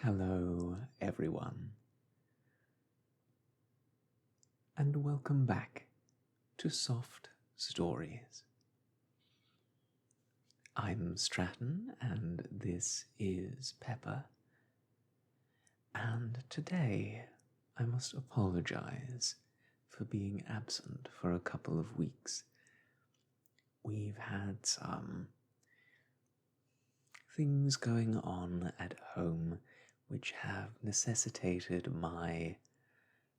Hello, everyone, and welcome back to Soft Stories. I'm Stratton, and this is Pepper, and today I must apologize for being absent for a couple of weeks. We've had some things going on at home which have necessitated my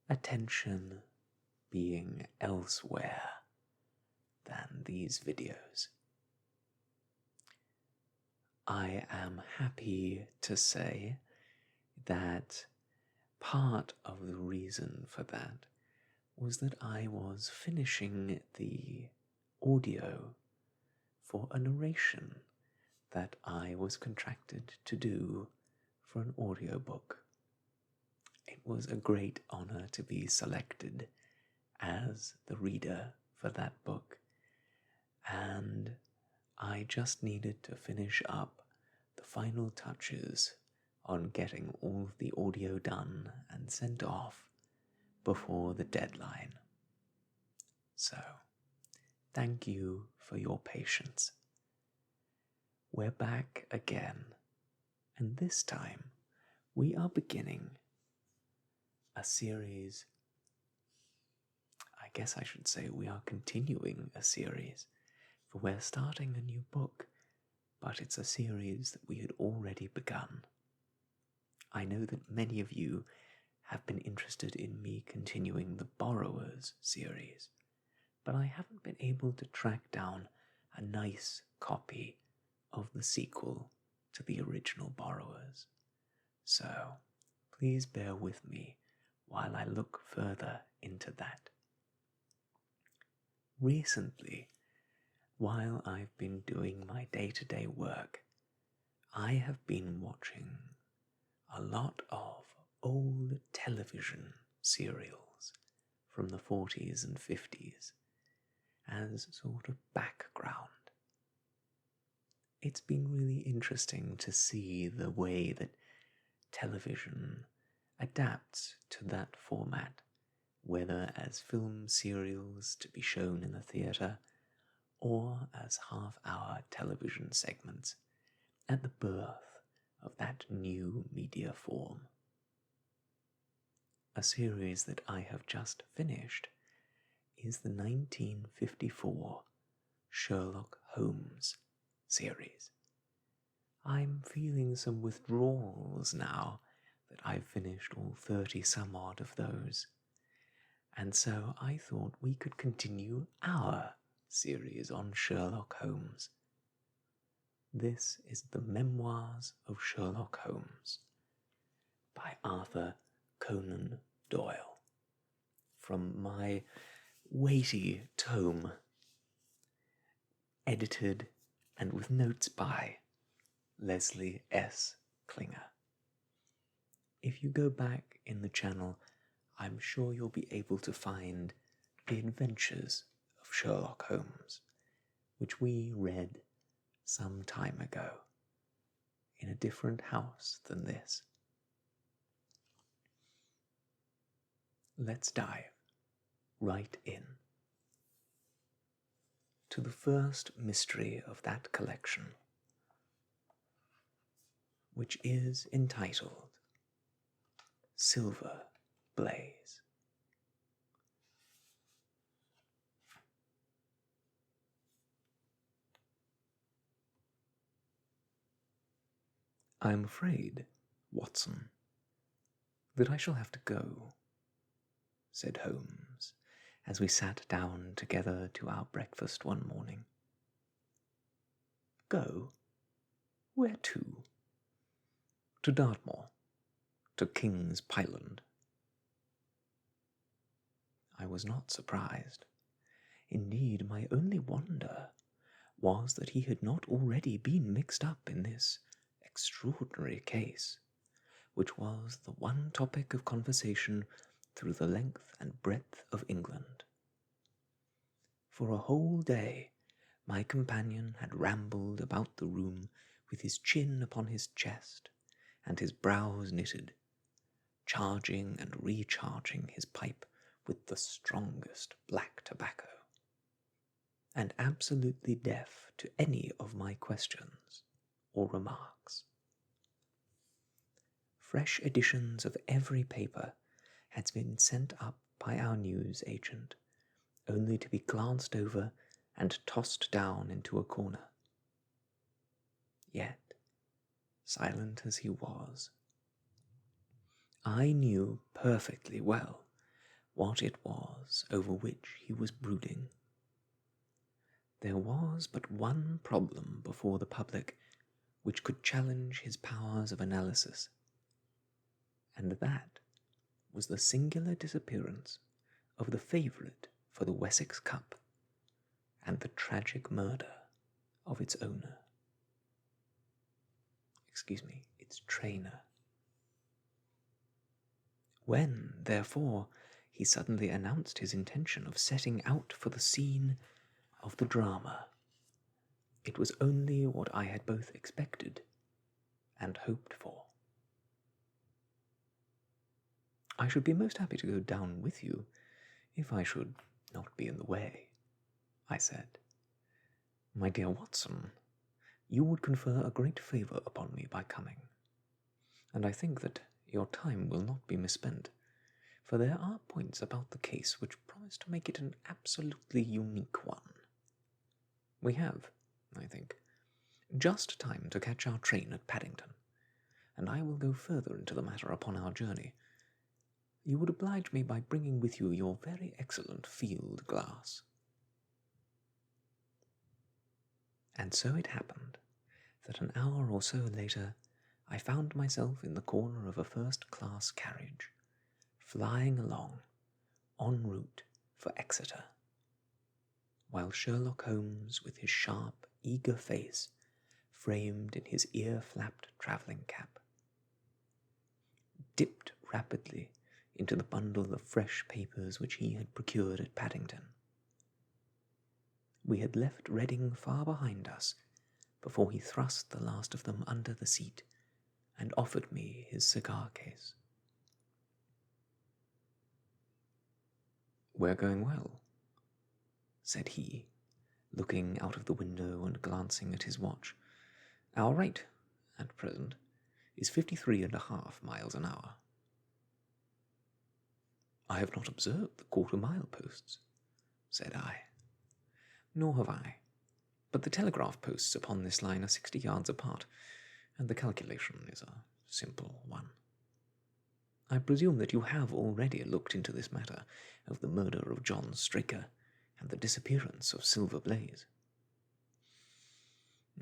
attention being elsewhere than these videos. I am happy to say that part of the reason for that was that I was finishing the audio for a narration that I was contracted to do for an audiobook. It was a great honor to be selected as the reader for that book, and I just needed to finish up the final touches on getting all of the audio done and sent off before the deadline. So, thank you for your patience. We're back again, and this time we are beginning a series. I guess I should say we are continuing a series, for we're starting a new book, but it's a series that we had already begun. I know that many of you have been interested in me continuing the Borrowers series, but I haven't been able to track down a nice copy of the sequel to the original Borrowers. So, please bear with me while I look further into that. Recently, while I've been doing my day-to-day work, I have been watching a lot of old television serials from the 40s and 50s as sort of background. It's been really interesting to see the way that television adapts to that format, whether as film serials to be shown in the theatre or as half-hour television segments at the birth of that new media form. A series that I have just finished is the 1954 Sherlock Holmes series. I'm feeling some withdrawals now that I've finished all 30 some odd of those, and so I thought we could continue our series on Sherlock Holmes. This is the Memoirs of Sherlock Holmes by Arthur Conan Doyle, from my weighty tome, edited and with notes by Leslie S. Klinger. If you go back in the channel, I'm sure you'll be able to find The Adventures of Sherlock Holmes, which we read some time ago in a different house than this. Let's dive right in to the first mystery of that collection, which is entitled Silver Blaze. I am afraid, Watson, that I shall have to go, said Holmes, as we sat down together to our breakfast one morning. Go? Where to? To Dartmoor, to King's Pyland. I was not surprised. Indeed, my only wonder was that he had not already been mixed up in this extraordinary case, which was the one topic of conversation through the length and breadth of England. For a whole day my companion had rambled about the room with his chin upon his chest, and his brows knitted, charging and recharging his pipe with the strongest black tobacco, and absolutely deaf to any of my questions or remarks. Fresh editions of every paper had been sent up by our news agent, only to be glanced over and tossed down into a corner. Yet, silent as he was, I knew perfectly well what it was over which he was brooding. There was but one problem before the public which could challenge his powers of analysis, and that was the singular disappearance of the favourite for the Wessex Cup, and the tragic murder of its owner. Its trainer. When, therefore, he suddenly announced his intention of setting out for the scene of the drama, it was only what I had both expected and hoped for. "I should be most happy to go down with you, if I should not be in the way," I said. "My dear Watson, you would confer a great favour upon me by coming, and I think that your time will not be misspent, for there are points about the case which promise to make it an absolutely unique one. We have, I think, just time to catch our train at Paddington, and I will go further into the matter upon our journey. You would oblige me by bringing with you your very excellent field glass." And so it happened that an hour or so later I found myself in the corner of a first-class carriage, flying along, en route for Exeter, while Sherlock Holmes, with his sharp, eager face framed in his ear-flapped travelling cap, dipped rapidly into the bundle of fresh papers which he had procured at Paddington. We had left Reading far behind us before he thrust the last of them under the seat and offered me his cigar-case. "We're going well," said he, looking out of the window and glancing at his watch. "Our rate, at present, is 53.5 miles an hour. "I have not observed the quarter-mile posts," said I. "Nor have I, but the telegraph posts upon this line are 60 yards apart, and the calculation is a simple one. I presume that you have already looked into this matter of the murder of John Straker and the disappearance of Silver Blaze."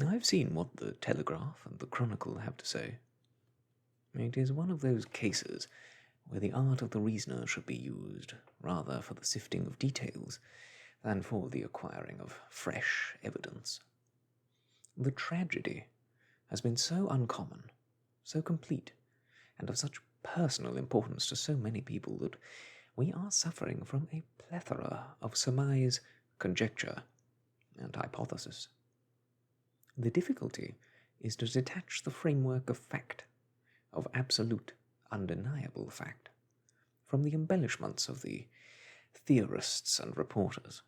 "I have seen what the Telegraph and the Chronicle have to say. It is one of those cases where the art of the reasoner should be used rather for the sifting of details than for the acquiring of fresh evidence. The tragedy has been so uncommon, so complete, and of such personal importance to so many people that we are suffering from a plethora of surmise, conjecture, and hypothesis. The difficulty is to detach the framework of fact, of absolute, undeniable fact, from the embellishments of the theorists and reporters.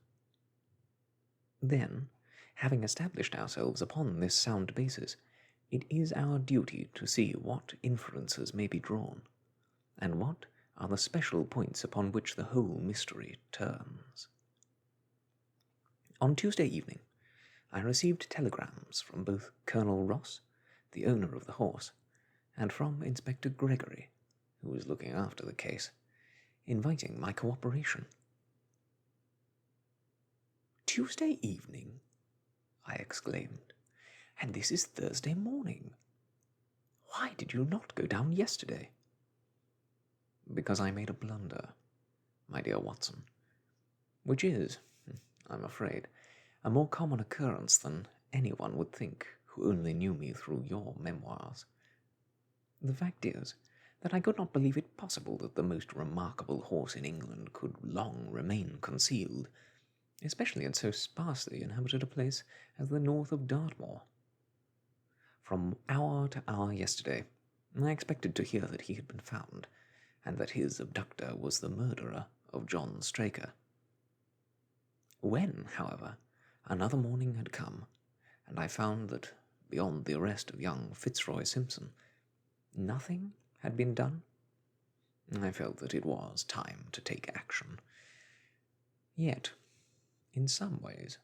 Then, having established ourselves upon this sound basis, it is our duty to see what inferences may be drawn, and what are the special points upon which the whole mystery turns. On Tuesday evening, I received telegrams from both Colonel Ross, the owner of the horse, and from Inspector Gregory, who was looking after the case, inviting my cooperation. "Tuesday evening?" I exclaimed. "And this is Thursday morning. Why did you not go down yesterday?" "Because I made a blunder, my dear Watson, which is, I'm afraid, a more common occurrence than anyone would think who only knew me through your memoirs. The fact is that I could not believe it possible that the most remarkable horse in England could long remain concealed, especially in so sparsely inhabited a place as the north of Dartmoor. From hour to hour yesterday, I expected to hear that he had been found, and that his abductor was the murderer of John Straker. When, however, another morning had come, and I found that, beyond the arrest of young Fitzroy Simpson, nothing had been done, I felt that it was time to take action. Yet, in some ways,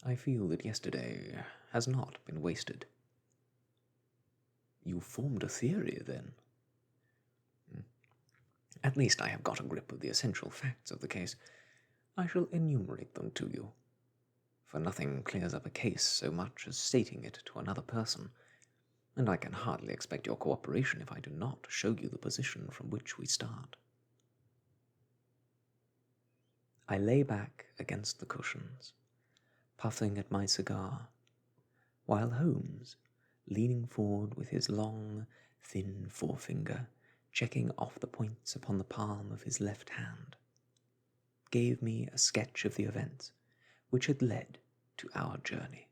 I feel that yesterday has not been wasted. You formed a theory, then? At least I have got a grip of the essential facts of the case. I shall enumerate them to you, for nothing clears up a case so much as stating it to another person, and I can hardly expect your cooperation if I do not show you the position from which we start. I lay back against the cushions, puffing at my cigar, while Holmes, leaning forward with his long, thin forefinger, checking off the points upon the palm of his left hand, gave me a sketch of the events which had led to our journey.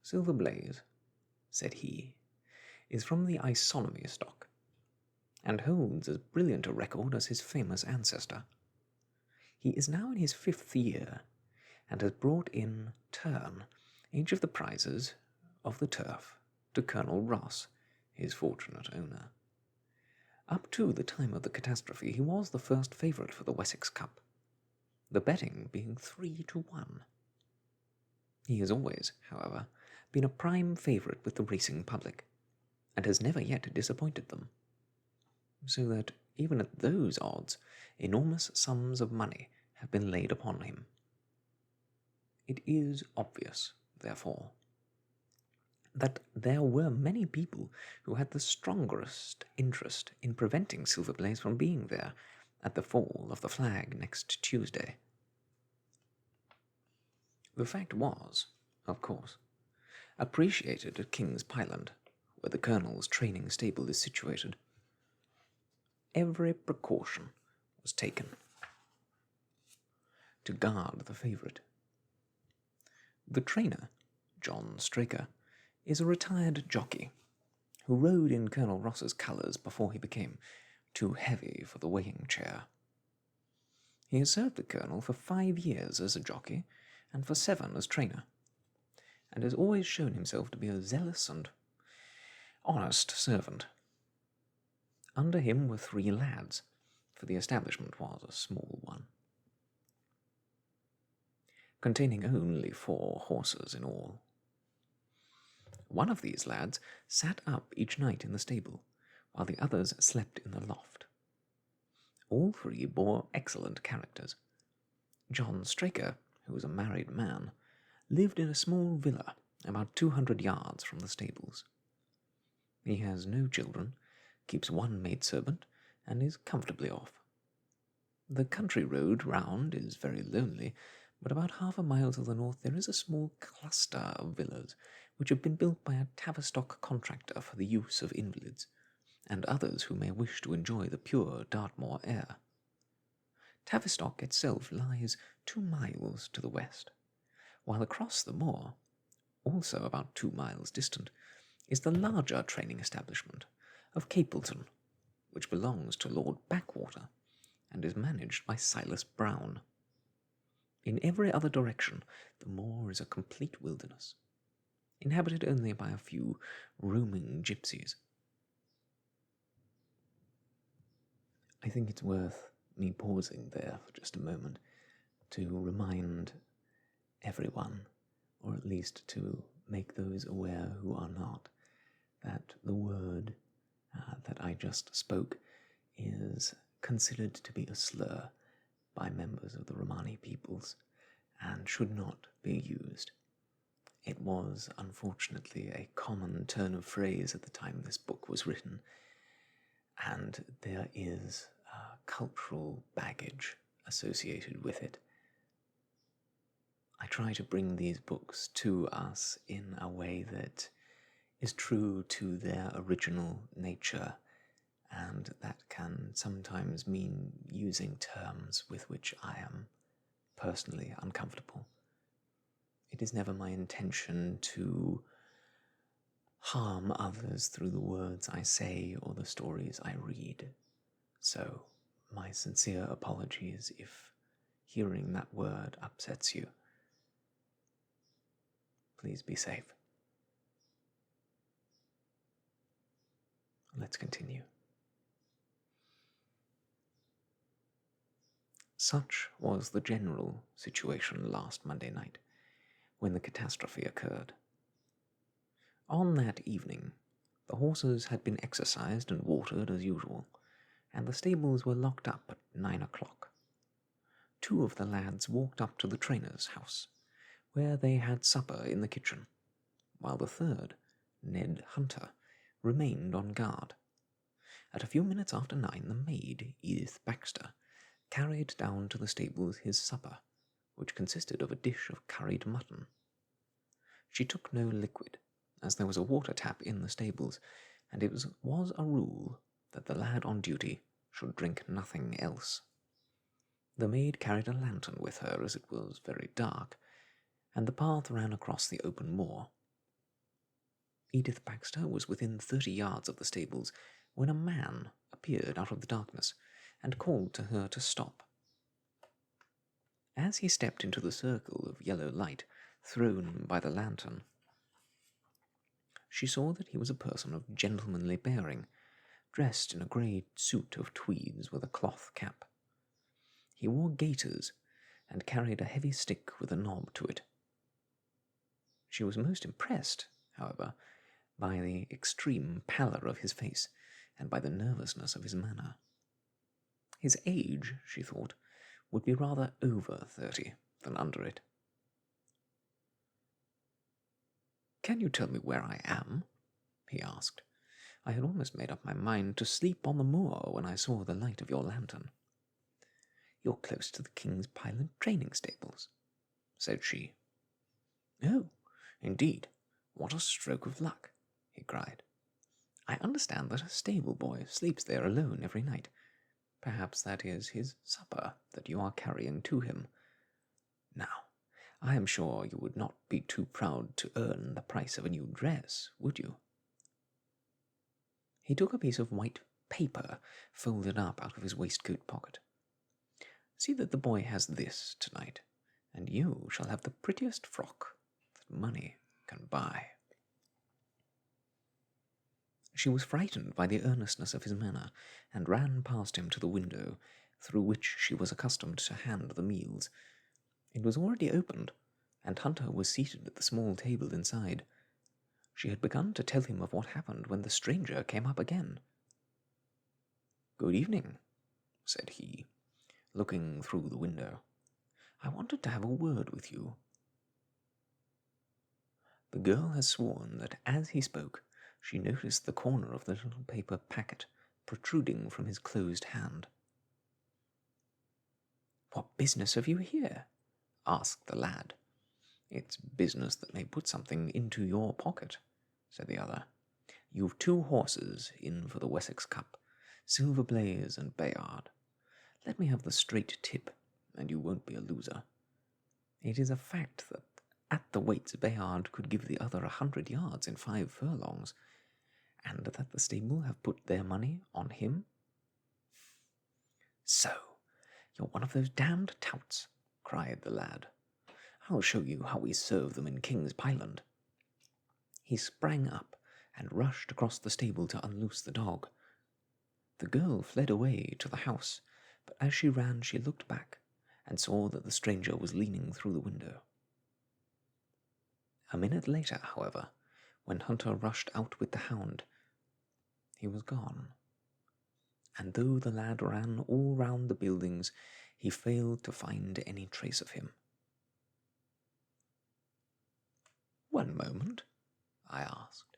Silver Blaze, said he, is from the isonomy stock, and holds as brilliant a record as his famous ancestor. He is now in his 5th year, and has brought in turn each of the prizes of the turf to Colonel Ross, his fortunate owner. Up to the time of the catastrophe, he was the first favourite for the Wessex Cup, the betting being 3-1. He has always, however, been a prime favourite with the racing public, and has never yet disappointed them, so that, even at those odds, enormous sums of money have been laid upon him. It is obvious, therefore, that there were many people who had the strongest interest in preventing Silver Blaze from being there at the fall of the flag next Tuesday. The fact was, of course, appreciated at King's Pyland, where the Colonel's training stable is situated. Every precaution was taken to guard the favourite. The trainer, John Straker, is a retired jockey who rode in Colonel Ross's colours before he became too heavy for the weighing chair. He has served the Colonel for 5 years as a jockey and for 7 as trainer, and has always shown himself to be a zealous and honest servant. Under him were 3 lads, for the establishment was a small one, containing only 4 horses in all. One of these lads sat up each night in the stable, while the others slept in the loft. All 3 bore excellent characters. John Straker, who was a married man, lived in a small villa about 200 yards from the stables. He has no children, keeps 1 maidservant, and is comfortably off. The country road round is very lonely, but about half a mile to the north there is a small cluster of villas which have been built by a Tavistock contractor for the use of invalids, and others who may wish to enjoy the pure Dartmoor air. Tavistock itself lies 2 miles to the west, while across the moor, also about 2 miles distant, is the larger training establishment of Capleton, which belongs to Lord Backwater, and is managed by Silas Brown. In every other direction, the moor is a complete wilderness, inhabited only by a few roaming gypsies. I think it's worth me pausing there for just a moment to remind everyone, or at least to make those aware who are not, that the word that I just spoke is considered to be a slur by members of the Romani peoples and should not be used. It was, unfortunately, a common turn of phrase at the time this book was written, and there is cultural baggage associated with it. I try to bring these books to us in a way that is true to their original nature, and that can sometimes mean using terms with which I am personally uncomfortable. It is never my intention to harm others through the words I say or the stories I read. So, my sincere apologies if hearing that word upsets you. Please be safe. Let's continue. Such was the general situation last Monday night, when the catastrophe occurred. On that evening, the horses had been exercised and watered as usual, and the stables were locked up at 9 o'clock. 2 of the lads walked up to the trainer's house, where they had supper in the kitchen, while the third, Ned Hunter, remained on guard. At a few minutes after 9, the maid, Edith Baxter, carried down to the stables his supper, which consisted of a dish of curried mutton. She took no liquid, as there was a water tap in the stables, and it was a rule that the lad on duty should drink nothing else. The maid carried a lantern with her, as it was very dark, and the path ran across the open moor. Edith Baxter was within 30 yards of the stables when a man appeared out of the darkness and called to her to stop. As he stepped into the circle of yellow light thrown by the lantern, she saw that he was a person of gentlemanly bearing, dressed in a grey suit of tweeds with a cloth cap. He wore gaiters and carried a heavy stick with a knob to it. She was most impressed, however, by the extreme pallor of his face and by the nervousness of his manner. His age, she thought, would be rather over 30 than under it. "Can you tell me where I am?" he asked. "I had almost made up my mind to sleep on the moor when I saw the light of your lantern." "You're close to the King's Pilot training stables," said she. "Oh, indeed, what a stroke of luck," he cried. "I understand that a stable boy sleeps there alone every night. Perhaps that is his supper that you are carrying to him. Now, I am sure you would not be too proud to earn the price of a new dress, would you?" He took a piece of white paper folded up out of his waistcoat pocket. "See that the boy has this tonight, and you shall have the prettiest frock that money can buy." She was frightened by the earnestness of his manner, and ran past him to the window, through which she was accustomed to hand the meals. It was already opened, and Hunter was seated at the small table inside. She had begun to tell him of what happened when the stranger came up again. "Good evening," said he, looking through the window. "I wanted to have a word with you." The girl had sworn that as he spoke, she noticed the corner of the little paper packet protruding from his closed hand. "What business have you here?" asked the lad. "It's business that may put something into your pocket," said the other. "You've 2 horses in for the Wessex Cup, Silver Blaze and Bayard. Let me have the straight tip, and you won't be a loser. It is a fact that at the weights Bayard could give the other 100 yards in 5 furlongs, and that the stable have put their money on him." "So, you're one of those damned touts," cried the lad. "I'll show you how we serve them in King's Pyland." He sprang up and rushed across the stable to unloose the dog. The girl fled away to the house, but as she ran she looked back and saw that the stranger was leaning through the window. A minute later, however, when Hunter rushed out with the hound, he was gone, and though the lad ran all round the buildings, he failed to find any trace of him. "One moment," I asked.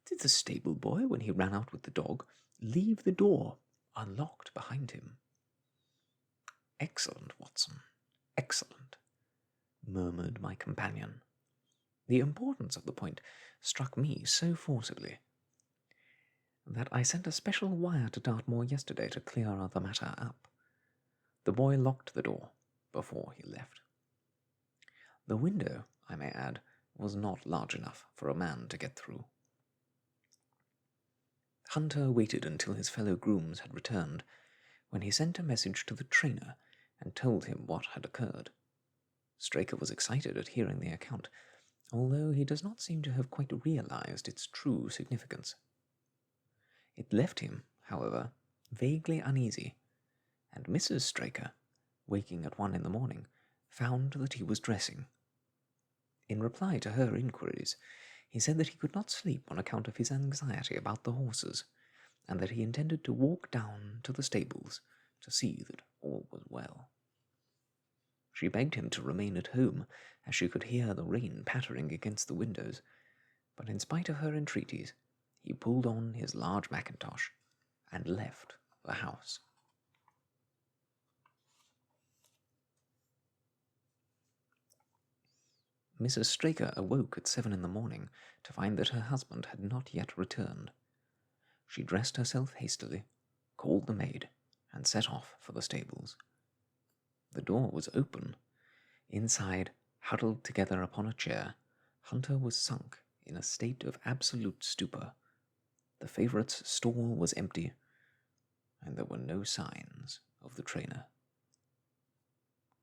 "Did the stable boy, when he ran out with the dog, leave the door unlocked behind him?" "Excellent, Watson, excellent," murmured my companion. The importance of the point struck me so forcibly that I sent a special wire to Dartmoor yesterday to clear the matter up. The boy locked the door before he left. The window, I may add, was not large enough for a man to get through. Hunter waited until his fellow grooms had returned, when he sent a message to the trainer and told him what had occurred. Straker was excited at hearing the account, although he does not seem to have quite realized its true significance. It left him, however, vaguely uneasy, and Mrs. Straker, waking at 1 in the morning, found that he was dressing. In reply to her inquiries, he said that he could not sleep on account of his anxiety about the horses, and that he intended to walk down to the stables to see that all was well. She begged him to remain at home, as she could hear the rain pattering against the windows, but in spite of her entreaties, he pulled on his large mackintosh and left the house. Mrs. Straker awoke at 7 in the morning to find that her husband had not yet returned. She dressed herself hastily, called the maid, and set off for the stables. The door was open. Inside, huddled together upon a chair, Hunter was sunk in a state of absolute stupor. The favourite's stall was empty, and there were no signs of the trainer.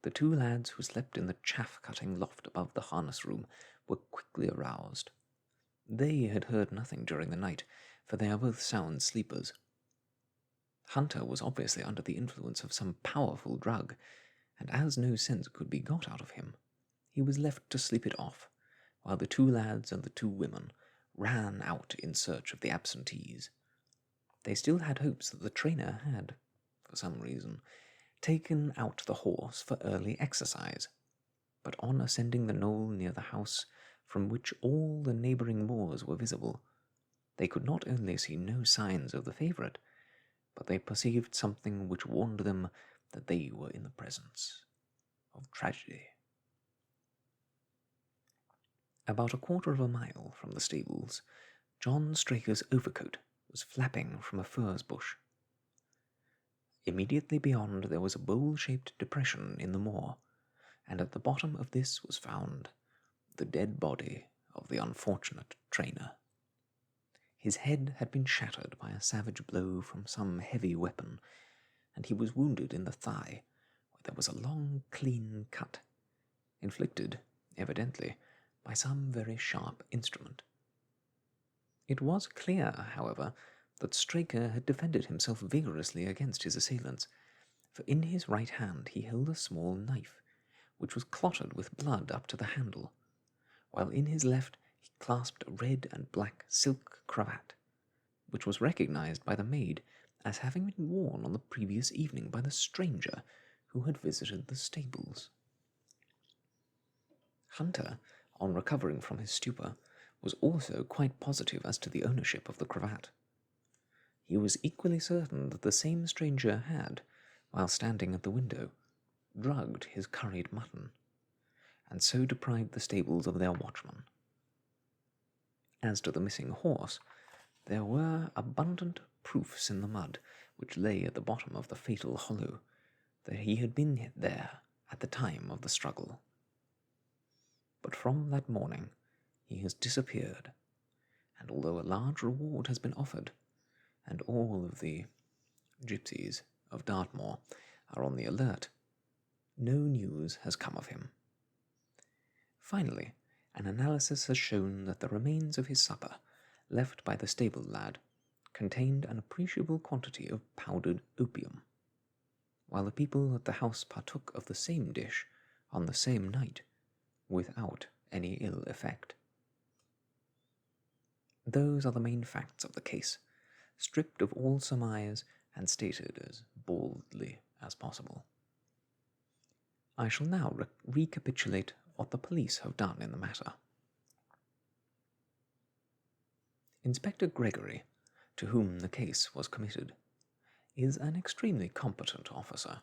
The 2 lads who slept in the chaff-cutting loft above the harness room were quickly aroused. They had heard nothing during the night, for they are both sound sleepers. Hunter was obviously under the influence of some powerful drug, and as no sense could be got out of him, he was left to sleep it off, while the 2 lads and the 2 women ran out in search of the absentees. They still had hopes that the trainer had, for some reason, taken out the horse for early exercise, but on ascending the knoll near the house, from which all the neighbouring moors were visible, they could not only see no signs of the favourite, but they perceived something which warned them that they were in the presence of tragedy. About 1/4 of a mile from the stables, John Straker's overcoat was flapping from a furze bush. Immediately beyond there was a bowl-shaped depression in the moor, and at the bottom of this was found the dead body of the unfortunate trainer. His head had been shattered by a savage blow from some heavy weapon, and he was wounded in the thigh, where there was a long, clean cut, inflicted, evidently, by some very sharp instrument. It was clear, however, that Straker had defended himself vigorously against his assailants, for in his right hand he held a small knife, which was clotted with blood up to the handle, while in his left he clasped a red and black silk cravat, which was recognized by the maid as having been worn on the previous evening by the stranger who had visited the stables. Hunter, on recovering from his stupor, was also quite positive as to the ownership of the cravat. He was equally certain that the same stranger had, while standing at the window, drugged his curried mutton, and so deprived the stables of their watchman. As to the missing horse, there were abundant proofs in the mud which lay at the bottom of the fatal hollow that he had been there at the time of the struggle. But from that morning he has disappeared, and although a large reward has been offered, and all of the gypsies of Dartmoor are on the alert, no news has come of him. Finally, an analysis has shown that the remains of his supper, left by the stable lad, contained an appreciable quantity of powdered opium, while the people at the house partook of the same dish on the same night, without any ill effect. Those are the main facts of the case, stripped of all surmise and stated as baldly as possible. I shall now recapitulate what the police have done in the matter. Inspector Gregory, to whom the case was committed, is an extremely competent officer.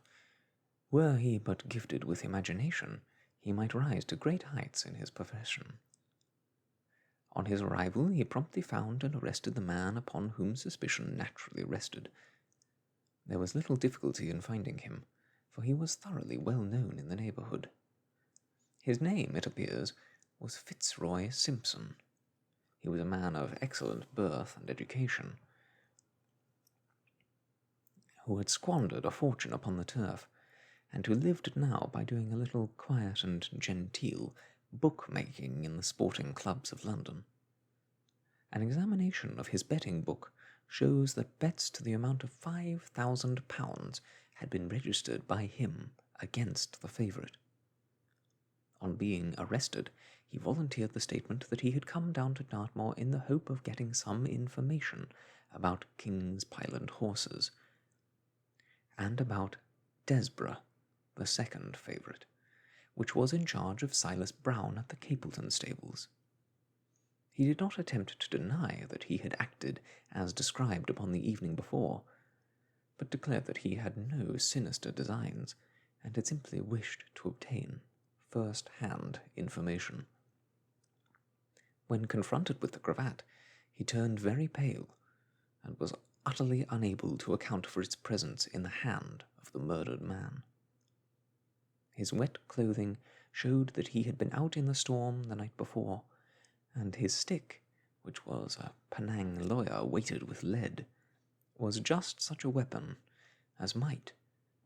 Were he but gifted with imagination, he might rise to great heights in his profession. On his arrival, he promptly found and arrested the man upon whom suspicion naturally rested. There was little difficulty in finding him, for he was thoroughly well known in the neighbourhood. His name, it appears, was Fitzroy Simpson. He was a man of excellent birth and education, who had squandered a fortune upon the turf, and who lived now by doing a little quiet and genteel bookmaking in the sporting clubs of London. An examination of his betting book shows that bets to the amount of £5,000 had been registered by him against the favourite. On being arrested, he volunteered the statement that he had come down to Dartmoor in the hope of getting some information about King's Pyland horses, and about Desborough, the second favourite, which was in charge of Silas Brown at the Capleton stables. He did not attempt to deny that he had acted as described upon the evening before, but declared that he had no sinister designs, and had simply wished to obtain first-hand information. When confronted with the cravat, he turned very pale, and was utterly unable to account for its presence in the hand of the murdered man. His wet clothing showed that he had been out in the storm the night before, and his stick, which was a Penang lawyer weighted with lead, was just such a weapon as might,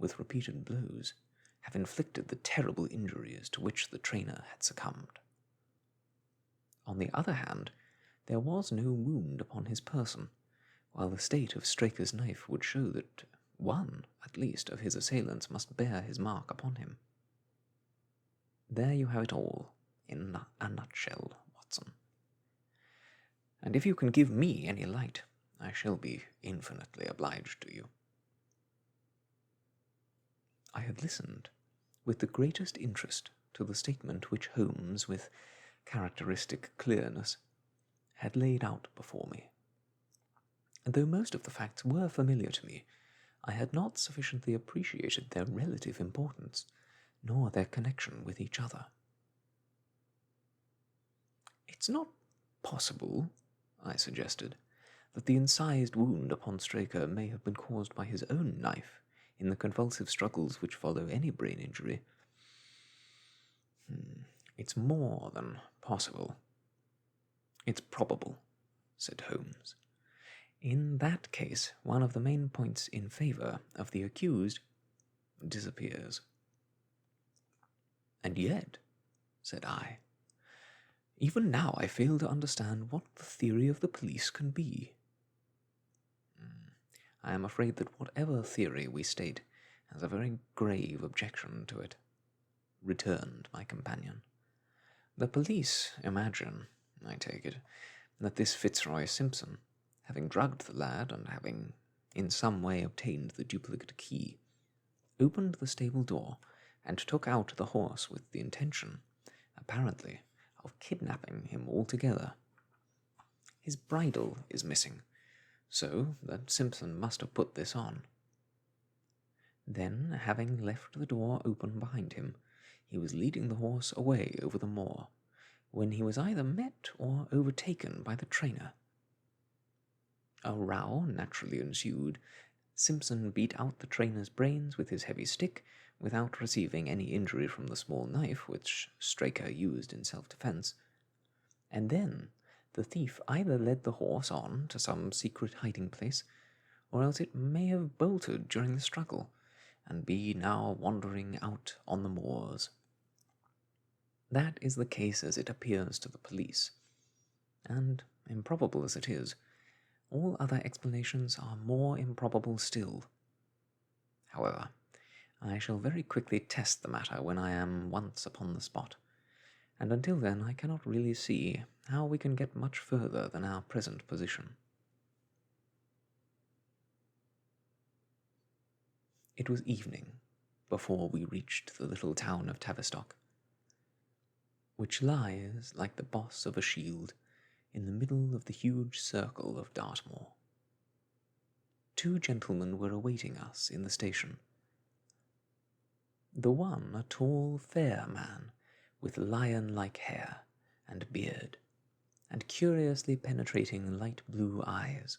with repeated blows, have inflicted the terrible injuries to which the trainer had succumbed. On the other hand, there was no wound upon his person, while the state of Straker's knife would show that one, at least, of his assailants must bear his mark upon him. There you have it all, in a nutshell, Watson. And if you can give me any light, I shall be infinitely obliged to you. I had listened with the greatest interest to the statement which Holmes, with characteristic clearness, had laid out before me. And though most of the facts were familiar to me, I had not sufficiently appreciated their relative importance, nor their connection with each other. "It's not possible," I suggested, "that the incised wound upon Straker may have been caused by his own knife in the convulsive struggles which follow any brain injury." "It's more than possible. It's probable," said Holmes. "In that case, one of the main points in favour of the accused disappears." "And yet," said I, "even now I fail to understand what the theory of the police can be." "I am afraid that whatever theory we state has a very grave objection to it," returned my companion. "The police imagine, I take it, that this Fitzroy Simpson, having drugged the lad and having in some way obtained the duplicate key, opened the stable door and took out the horse with the intention, apparently, of kidnapping him altogether. His bridle is missing, so that Simpson must have put this on. Then, having left the door open behind him, he was leading the horse away over the moor, when he was either met or overtaken by the trainer. A row naturally ensued. Simpson beat out the trainer's brains with his heavy stick, without receiving any injury from the small knife which Straker used in self-defence, and then the thief either led the horse on to some secret hiding-place, or else it may have bolted during the struggle, and be now wandering out on the moors. That is the case as it appears to the police, and, improbable as it is, all other explanations are more improbable still. However, I shall very quickly test the matter when I am once upon the spot, and until then I cannot really see how we can get much further than our present position." It was evening before we reached the little town of Tavistock, which lies, like the boss of a shield, in the middle of the huge circle of Dartmoor. 2 gentlemen were awaiting us in the station. The one a tall, fair man, with lion-like hair and beard, and curiously penetrating light blue eyes.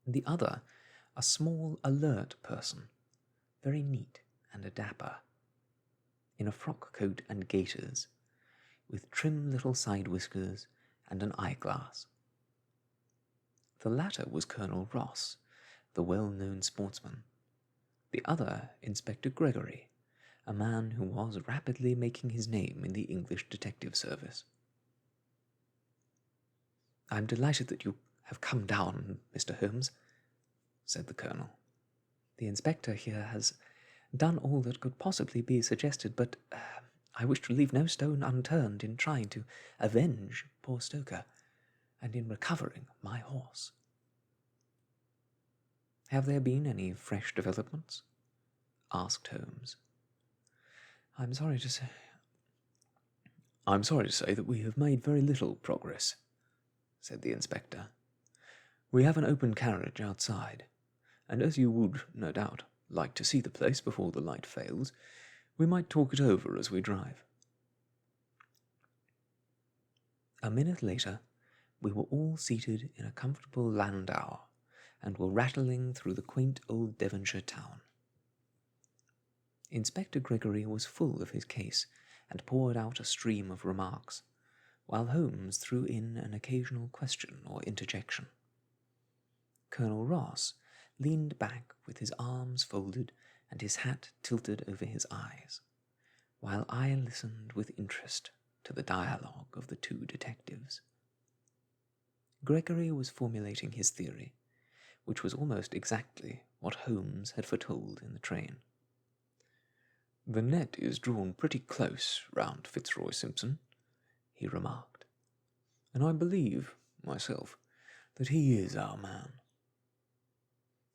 The other a small, alert person, very neat and dapper, in a frock-coat and gaiters, with trim little side whiskers and an eyeglass. The latter was Colonel Ross, the well-known sportsman. The other, Inspector Gregory, a man who was rapidly making his name in the English detective service. "I'm delighted that you have come down, Mr. Holmes," said the colonel. "The inspector here has done all that could possibly be suggested, but I wish to leave no stone unturned in trying to avenge poor Stoker, and in recovering my horse." "Have there been any fresh developments?" asked Holmes. I'm sorry to say that we have made very little progress," said the inspector. "We have an open carriage outside, and as you would, no doubt, like to see the place before the light fails, we might talk it over as we drive." A minute later, we were all seated in a comfortable landau, and were rattling through the quaint old Devonshire town. Inspector Gregory was full of his case, and poured out a stream of remarks, while Holmes threw in an occasional question or interjection. Colonel Ross leaned back with his arms folded and his hat tilted over his eyes, while I listened with interest to the dialogue of the two detectives. Gregory was formulating his theory, which was almost exactly what Holmes had foretold in the train. "The net is drawn pretty close round Fitzroy Simpson," he remarked, "and I believe, myself, that he is our man.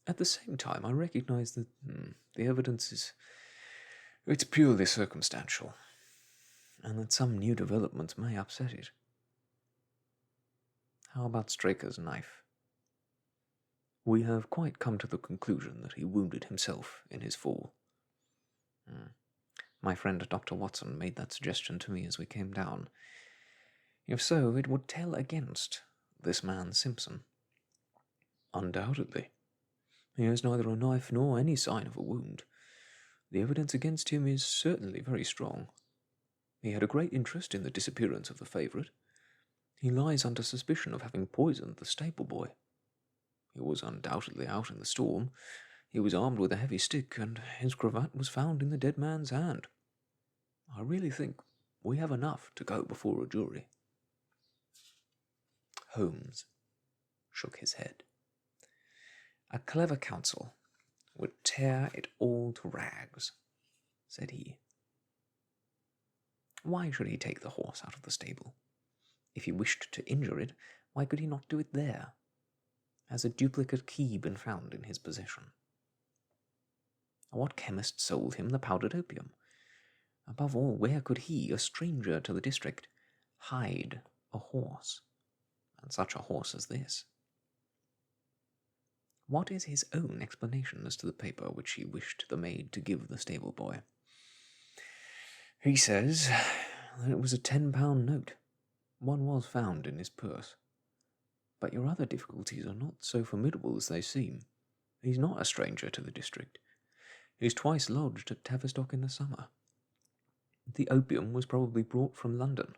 At the same time, I recognize that the evidence it's purely circumstantial, and that some new developments may upset it. How about Straker's knife? We have quite come to the conclusion that he wounded himself in his fall. My friend Dr. Watson made that suggestion to me as we came down. If so, it would tell against this man Simpson." "Undoubtedly. He has neither a knife nor any sign of a wound. The evidence against him is certainly very strong. He had a great interest in the disappearance of the favourite. He lies under suspicion of having poisoned the stable boy. He was undoubtedly out in the storm. He was armed with a heavy stick, and his cravat was found in the dead man's hand. I really think we have enough to go before a jury." Holmes shook his head. "A clever counsel would tear it all to rags," said he. "Why should he take the horse out of the stable? If he wished to injure it, why could he not do it there? Has a duplicate key been found in his possession? What chemist sold him the powdered opium? Above all, where could he, a stranger to the district, hide a horse, and such a horse as this? What is his own explanation as to the paper which he wished the maid to give the stable boy?" "He says that it was a £10 note. One was found in his purse. But your other difficulties are not so formidable as they seem. He's not a stranger to the district. He's twice lodged at Tavistock in the summer. The opium was probably brought from London.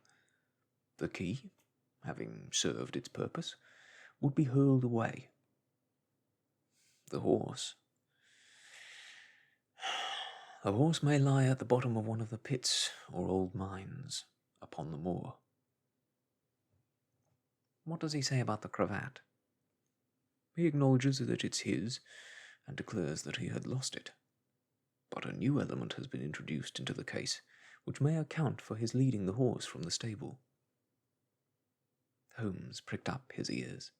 The key, having served its purpose, would be hurled away. The horse may lie at the bottom of one of the pits or old mines upon the moor." "What does he say about the cravat?" "He acknowledges that it's his, and declares that he had lost it. But a new element has been introduced into the case, which may account for his leading the horse from the stable." Holmes pricked up his ears.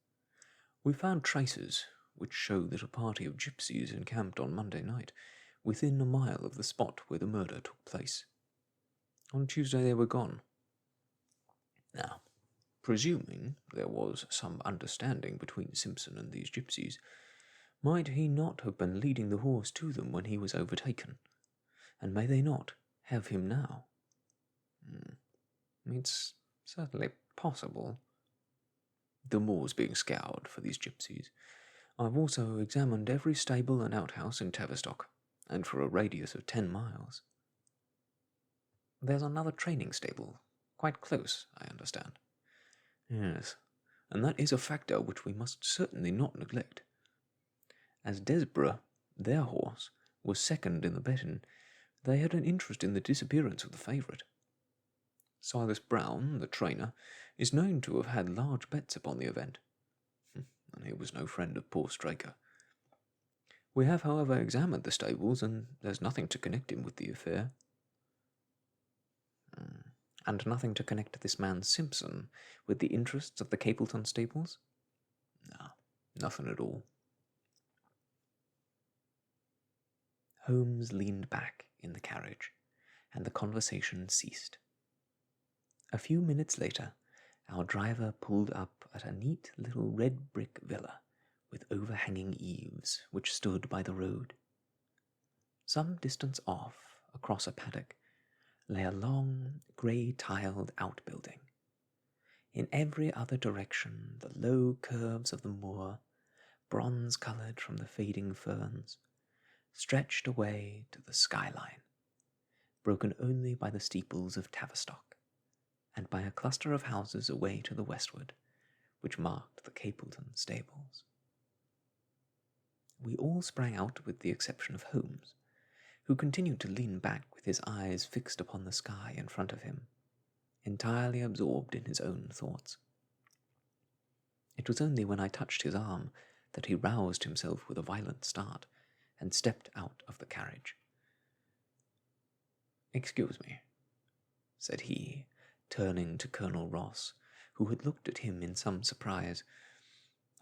"We found traces which show that a party of gypsies encamped on Monday night, within a mile of the spot where the murder took place. On Tuesday they were gone. Now, presuming there was some understanding between Simpson and these gypsies, might he not have been leading the horse to them when he was overtaken? And may they not have him now?" "It's certainly possible. The moor's being scoured for these gypsies. I've also examined every stable and outhouse in Tavistock, and for a radius of 10 miles. There's another training stable, quite close, I understand." "Yes, and that is a factor which we must certainly not neglect. As Desborough, their horse, was second in the betting, they had an interest in the disappearance of the favourite. Silas Brown, the trainer, is known to have had large bets upon the event, and he was no friend of poor Straker. We have, however, examined the stables, and there's nothing to connect him with the affair. And nothing to connect this man Simpson with the interests of the Capleton stables? No, nothing at all. Holmes leaned back in the carriage, and the conversation ceased. A few minutes later, our driver pulled up at a neat little red brick villa with overhanging eaves, which stood by the road. Some distance off, across a paddock, lay a long, grey-tiled outbuilding. In every other direction, the low curves of the moor, bronze-coloured from the fading ferns, stretched away to the skyline, broken only by the steeples of Tavistock, and by a cluster of houses away to the westward, which marked the Capleton stables. We all sprang out with the exception of Holmes, who continued to lean back with his eyes fixed upon the sky in front of him, entirely absorbed in his own thoughts. It was only when I touched his arm that he roused himself with a violent start and stepped out of the carriage. "Excuse me," said he, turning to Colonel Ross, who had looked at him in some surprise.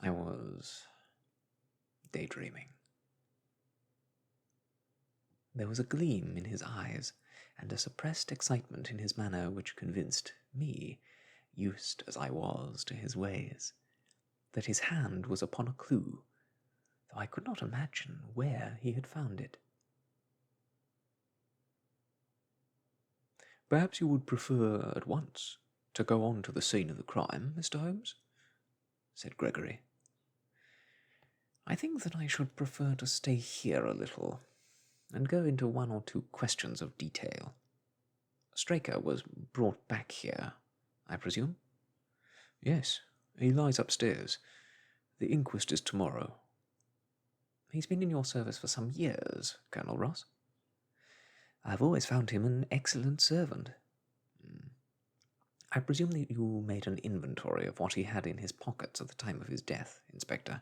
"I was daydreaming." There was a gleam in his eyes and a suppressed excitement in his manner which convinced me, used as I was to his ways, that his hand was upon a clue, though I could not imagine where he had found it. "Perhaps you would prefer at once to go on to the scene of the crime, Mr. Holmes?" said Gregory. "I think that I should prefer to stay here a little and go into one or two questions of detail. Straker was brought back here, I presume?" "Yes, he lies upstairs. The inquest is tomorrow." "He's been in your service for some years, Colonel Ross?" "I've always found him an excellent servant." "I presume that you made an inventory of what he had in his pockets at the time of his death, Inspector?"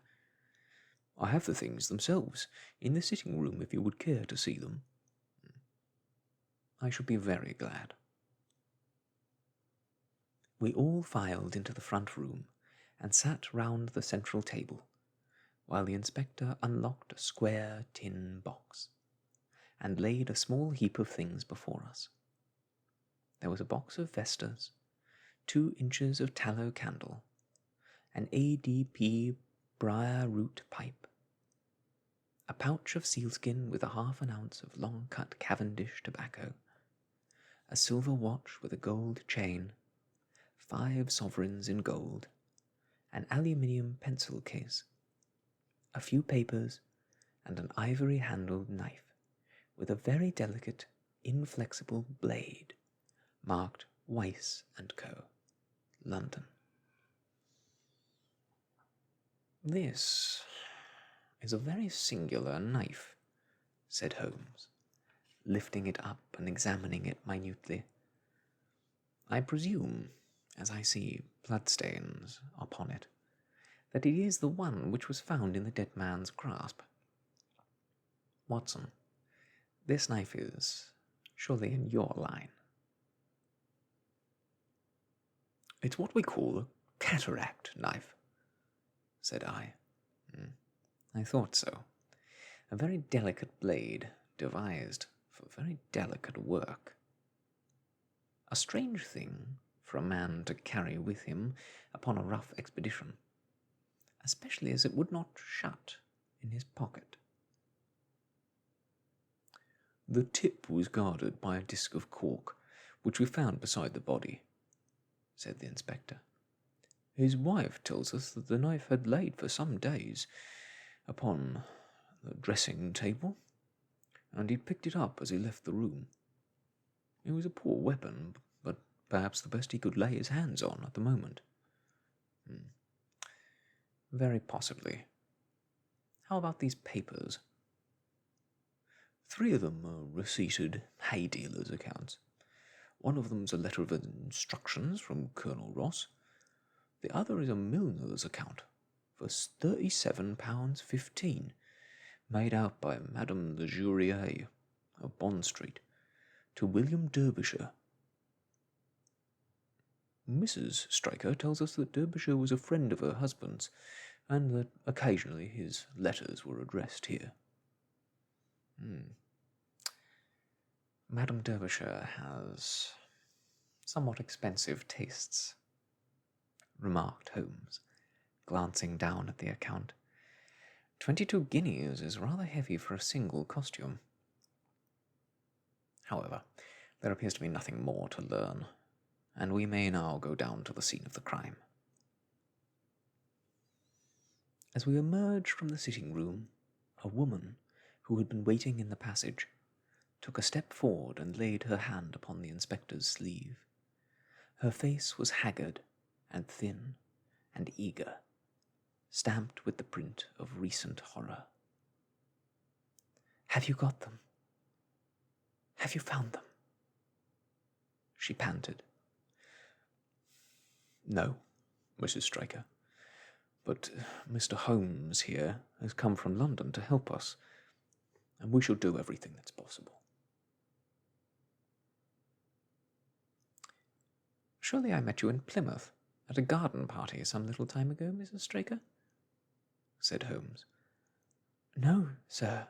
"I have the things themselves in the sitting room if you would care to see them." "I should be very glad." We all filed into the front room and sat round the central table, while the inspector unlocked a square tin box and laid a small heap of things before us. There was a box of vestas, 2 inches of tallow candle, an ADP briar root pipe, a pouch of sealskin with a half an ounce of long-cut Cavendish tobacco, a silver watch with a gold chain, 5 sovereigns in gold, an aluminium pencil case, a few papers, and an ivory-handled knife with a very delicate, inflexible blade marked Weiss & Co., London. "This is a very singular knife," said Holmes, lifting it up and examining it minutely. "I presume, as I see bloodstains upon it, that it is the one which was found in the dead man's grasp. Watson, this knife is surely in your line." "It's what we call a cataract knife," said I. "I thought so. A very delicate blade, devised for very delicate work. A strange thing for a man to carry with him upon a rough expedition, especially as it would not shut in his pocket." "The tip was guarded by a disc of cork, which we found beside the body," said the inspector. "His wife tells us that the knife had laid for some days upon the dressing-table, and he picked it up as he left the room. It was a poor weapon, but perhaps the best he could lay his hands on at the moment." "Very possibly. How about these papers? 3 of them are receipted hay dealers' accounts. One of them's a letter of instructions from Colonel Ross. The other is a milliner's account for £37.15, made out by Madame Le Jurier of Bond Street to William Derbyshire. Mrs. Straker tells us that Derbyshire was a friend of her husband's, and that occasionally his letters were addressed here. Madame Derbyshire has somewhat expensive tastes, remarked Holmes, glancing down at the account. 22 guineas is rather heavy for a single costume. However, there appears to be nothing more to learn, and we may now go down to the scene of the crime. As we emerged from the sitting room, a woman, who had been waiting in the passage, took a step forward and laid her hand upon the inspector's sleeve. Her face was haggard and thin and eager, stamped with the print of recent horror. "Have you got them? Have you found them?" she panted. "No, Mrs. Straker, but Mr. Holmes here has come from London to help us, and we shall do everything that's possible." "Surely I met you in Plymouth at a garden party some little time ago, Mrs. Straker?" said Holmes. "No, sir,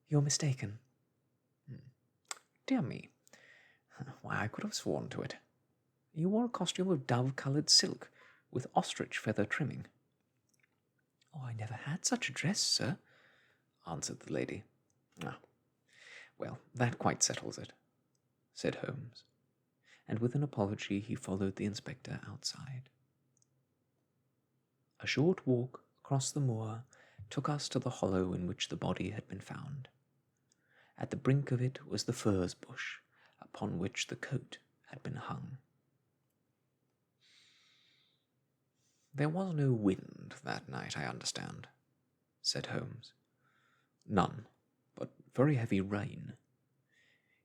you're mistaken." "Dear me, why, I could have sworn to it. You wore a costume of dove-coloured silk with ostrich feather trimming." "Oh, I never had such a dress, sir," answered the lady. "Ah, well, that quite settles it," said Holmes, and with an apology he followed the inspector outside. A short walk across the moor took us to the hollow in which the body had been found. At the brink of it was the furze bush, upon which the coat had been hung. "There was no wind that night, I understand," said Holmes. "None, but very heavy rain.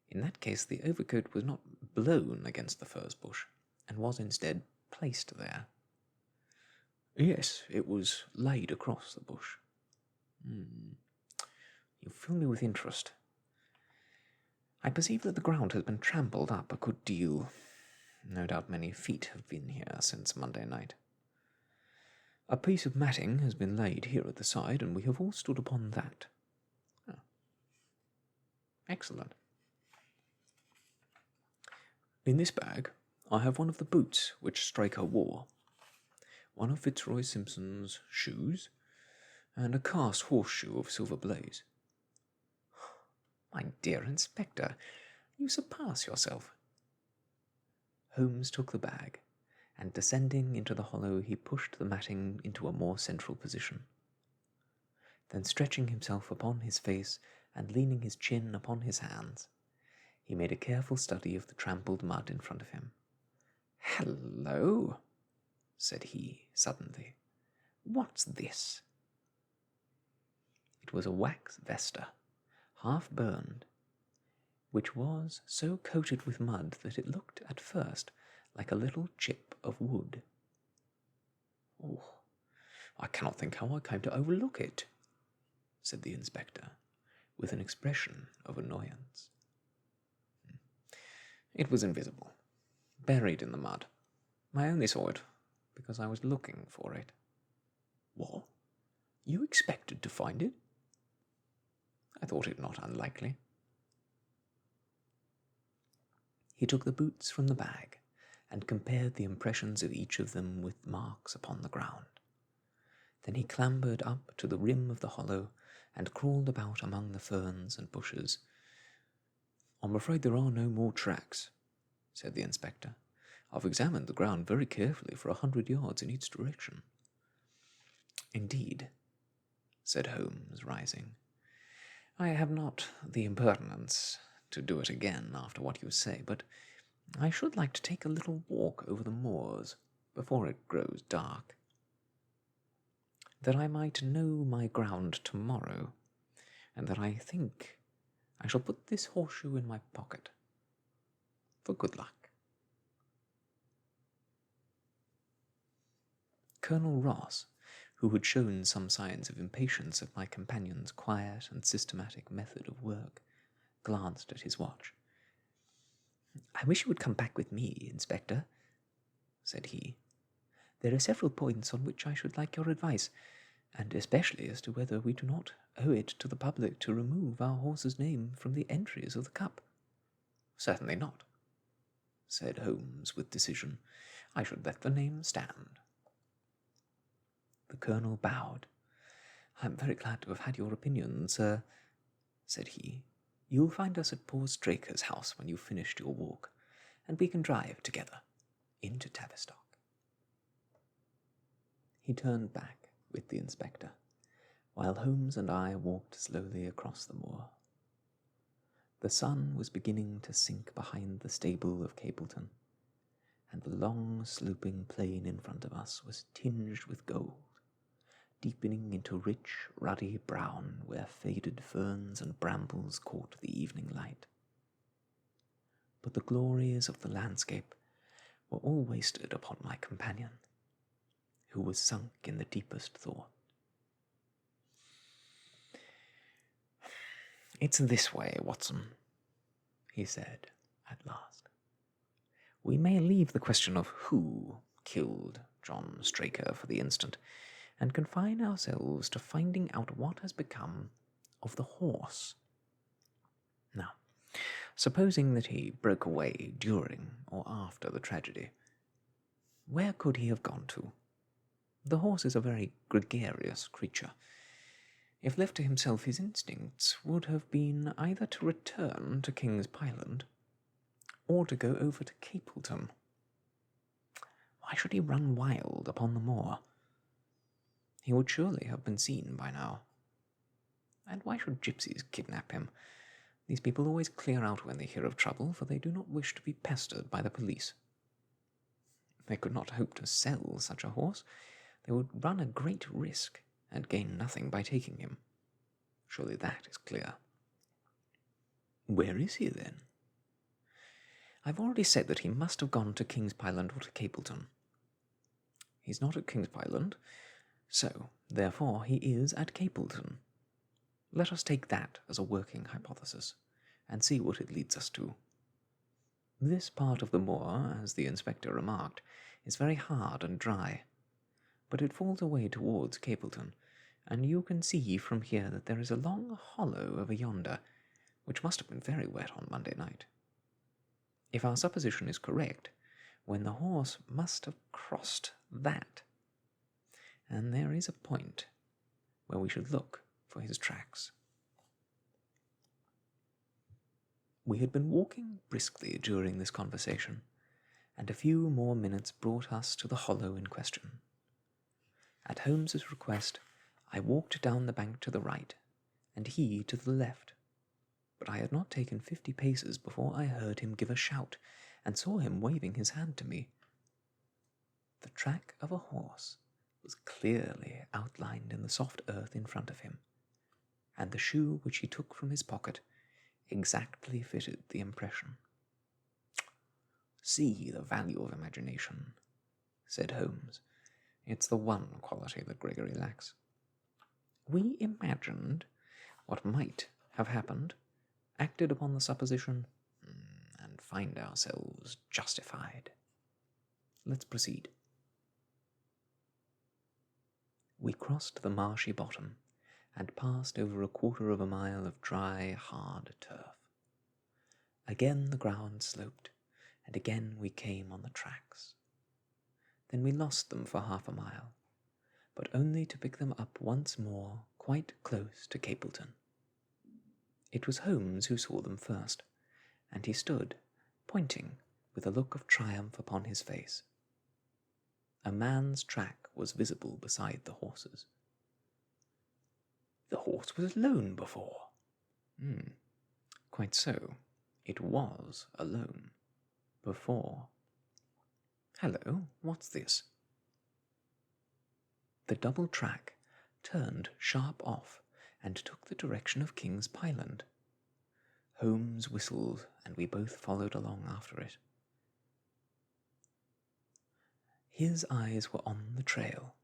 In that case the overcoat was not blown against the furze bush, and was instead placed there." "Yes, it was laid across the bush." "You fill me with interest. I perceive that the ground has been trampled up a good deal. No doubt many feet have been here since Monday night. A piece of matting has been laid here at the side, and we have all stood upon that." "Oh. Excellent. In this bag I have one of the boots which Straker wore, one of Fitzroy Simpson's shoes, and a cast horseshoe of silver blaze." "My dear Inspector, you surpass yourself." Holmes took the bag, and descending into the hollow he pushed the matting into a more central position. Then stretching himself upon his face and leaning his chin upon his hands, he made a careful study of the trampled mud in front of him. "Hello," said he suddenly. "What's this?" It was a wax vesta, half burned, which was so coated with mud that it looked at first like a little chip of wood. "Oh, I cannot think how I came to overlook it," said the inspector, with an expression of annoyance. "It was invisible, buried in the mud. I only saw it because I was looking for it." "What? You expected to find it?" "I thought it not unlikely." He took the boots from the bag and compared the impressions of each of them with marks upon the ground. Then he clambered up to the rim of the hollow and crawled about among the ferns and bushes. "I'm afraid there are no more tracks," said the inspector. "I've examined the ground very carefully for 100 yards in each direction." "Indeed," said Holmes, rising. "I have not the impertinence to do it again after what you say, but I should like to take a little walk over the moors before it grows dark." that I might know my ground tomorrow, and that I think I shall put this horseshoe in my pocket for good luck. Colonel Ross, who had shown some signs of impatience at my companion's quiet and systematic method of work, glanced at his watch. "I wish you would come back with me, Inspector," said he. "There are several points on which I should like your advice, and especially as to whether we do not owe it to the public to remove our horse's name from the entries of the cup." "Certainly not," said Holmes with decision. "I should let the name stand." The colonel bowed. "I am very glad to have had your opinion, sir," said he. "You'll find us at poor Straker's house when you've finished your walk, and we can drive together into Tavistock." He turned back with the inspector, while Holmes and I walked slowly across the moor. The sun was beginning to sink behind the stable of Capleton, and the long sloping plain in front of us was tinged with gold, deepening into rich, ruddy brown where faded ferns and brambles caught the evening light. But the glories of the landscape were all wasted upon my companion, who was sunk in the deepest thought. "It's this way, Watson," he said at last. "We may leave the question of who killed John Straker for the instant, and confine ourselves to finding out what has become of the horse. Now, supposing that he broke away during or after the tragedy, where could he have gone to? The horse is a very gregarious creature. If left to himself, his instincts would have been either to return to King's Pyland or to go over to Capleton. Why should he run wild upon the moor? He would surely have been seen by now. And why should gypsies kidnap him? These people always clear out when they hear of trouble, for they do not wish to be pestered by the police. They could not hope to sell such a horse. They would run a great risk and gain nothing by taking him. Surely that is clear. Where is he, then? I've already said that he must have gone to King's Pyland or to Capleton. He's not at King's Pyland, so, therefore, he is at Capleton. Let us take that as a working hypothesis, and see what it leads us to. This part of the moor, as the inspector remarked, is very hard and dry, but it falls away towards Capleton, and you can see from here that there is a long hollow over yonder, which must have been very wet on Monday night. If our supposition is correct, when the horse must have crossed that, and there is a point where we should look for his tracks. We had been walking briskly during this conversation, and a few more minutes brought us to the hollow in question. At Holmes's request, I walked down the bank to the right, and he to the left, but I had not taken 50 paces before I heard him give a shout, and saw him waving his hand to me. The track of a horse was clearly outlined in the soft earth in front of him, and the shoe which he took from his pocket exactly fitted the impression. "See the value of imagination," said Holmes. "It's the one quality that Gregory lacks. We imagined what might have happened, acted upon the supposition, and find ourselves justified. Let's proceed." We crossed the marshy bottom, and passed over a quarter of a mile of dry, hard turf. Again the ground sloped, and again we came on the tracks. Then we lost them for half a mile, but only to pick them up once more quite close to Capleton. It was Holmes who saw them first, and he stood, pointing, with a look of triumph upon his face. A man's track was visible beside the horse's. "The horse was alone before." "Quite so. It was alone. Before. Hello, what's this?" The double track turned sharp off and took the direction of King's Pyland. Holmes whistled, and we both followed along after it. His eyes were on the trail,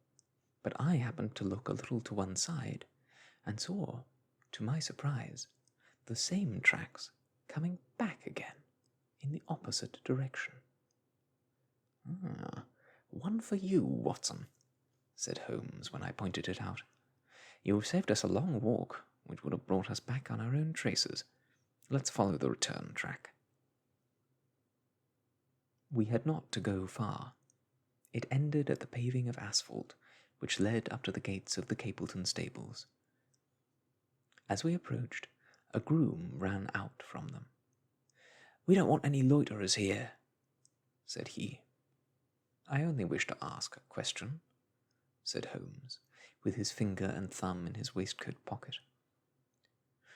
but I happened to look a little to one side, and saw, to my surprise, the same tracks coming back again in the opposite direction. "Ah, one for you, Watson," said Holmes when I pointed it out. "You've saved us a long walk, which would have brought us back on our own traces. Let's follow the return track." We had not to go far. It ended at the paving of asphalt, which led up to the gates of the Capleton stables. As we approached, a groom ran out from them. "We don't want any loiterers here," said he. "I only wish to ask a question," said Holmes, with his finger and thumb in his waistcoat pocket.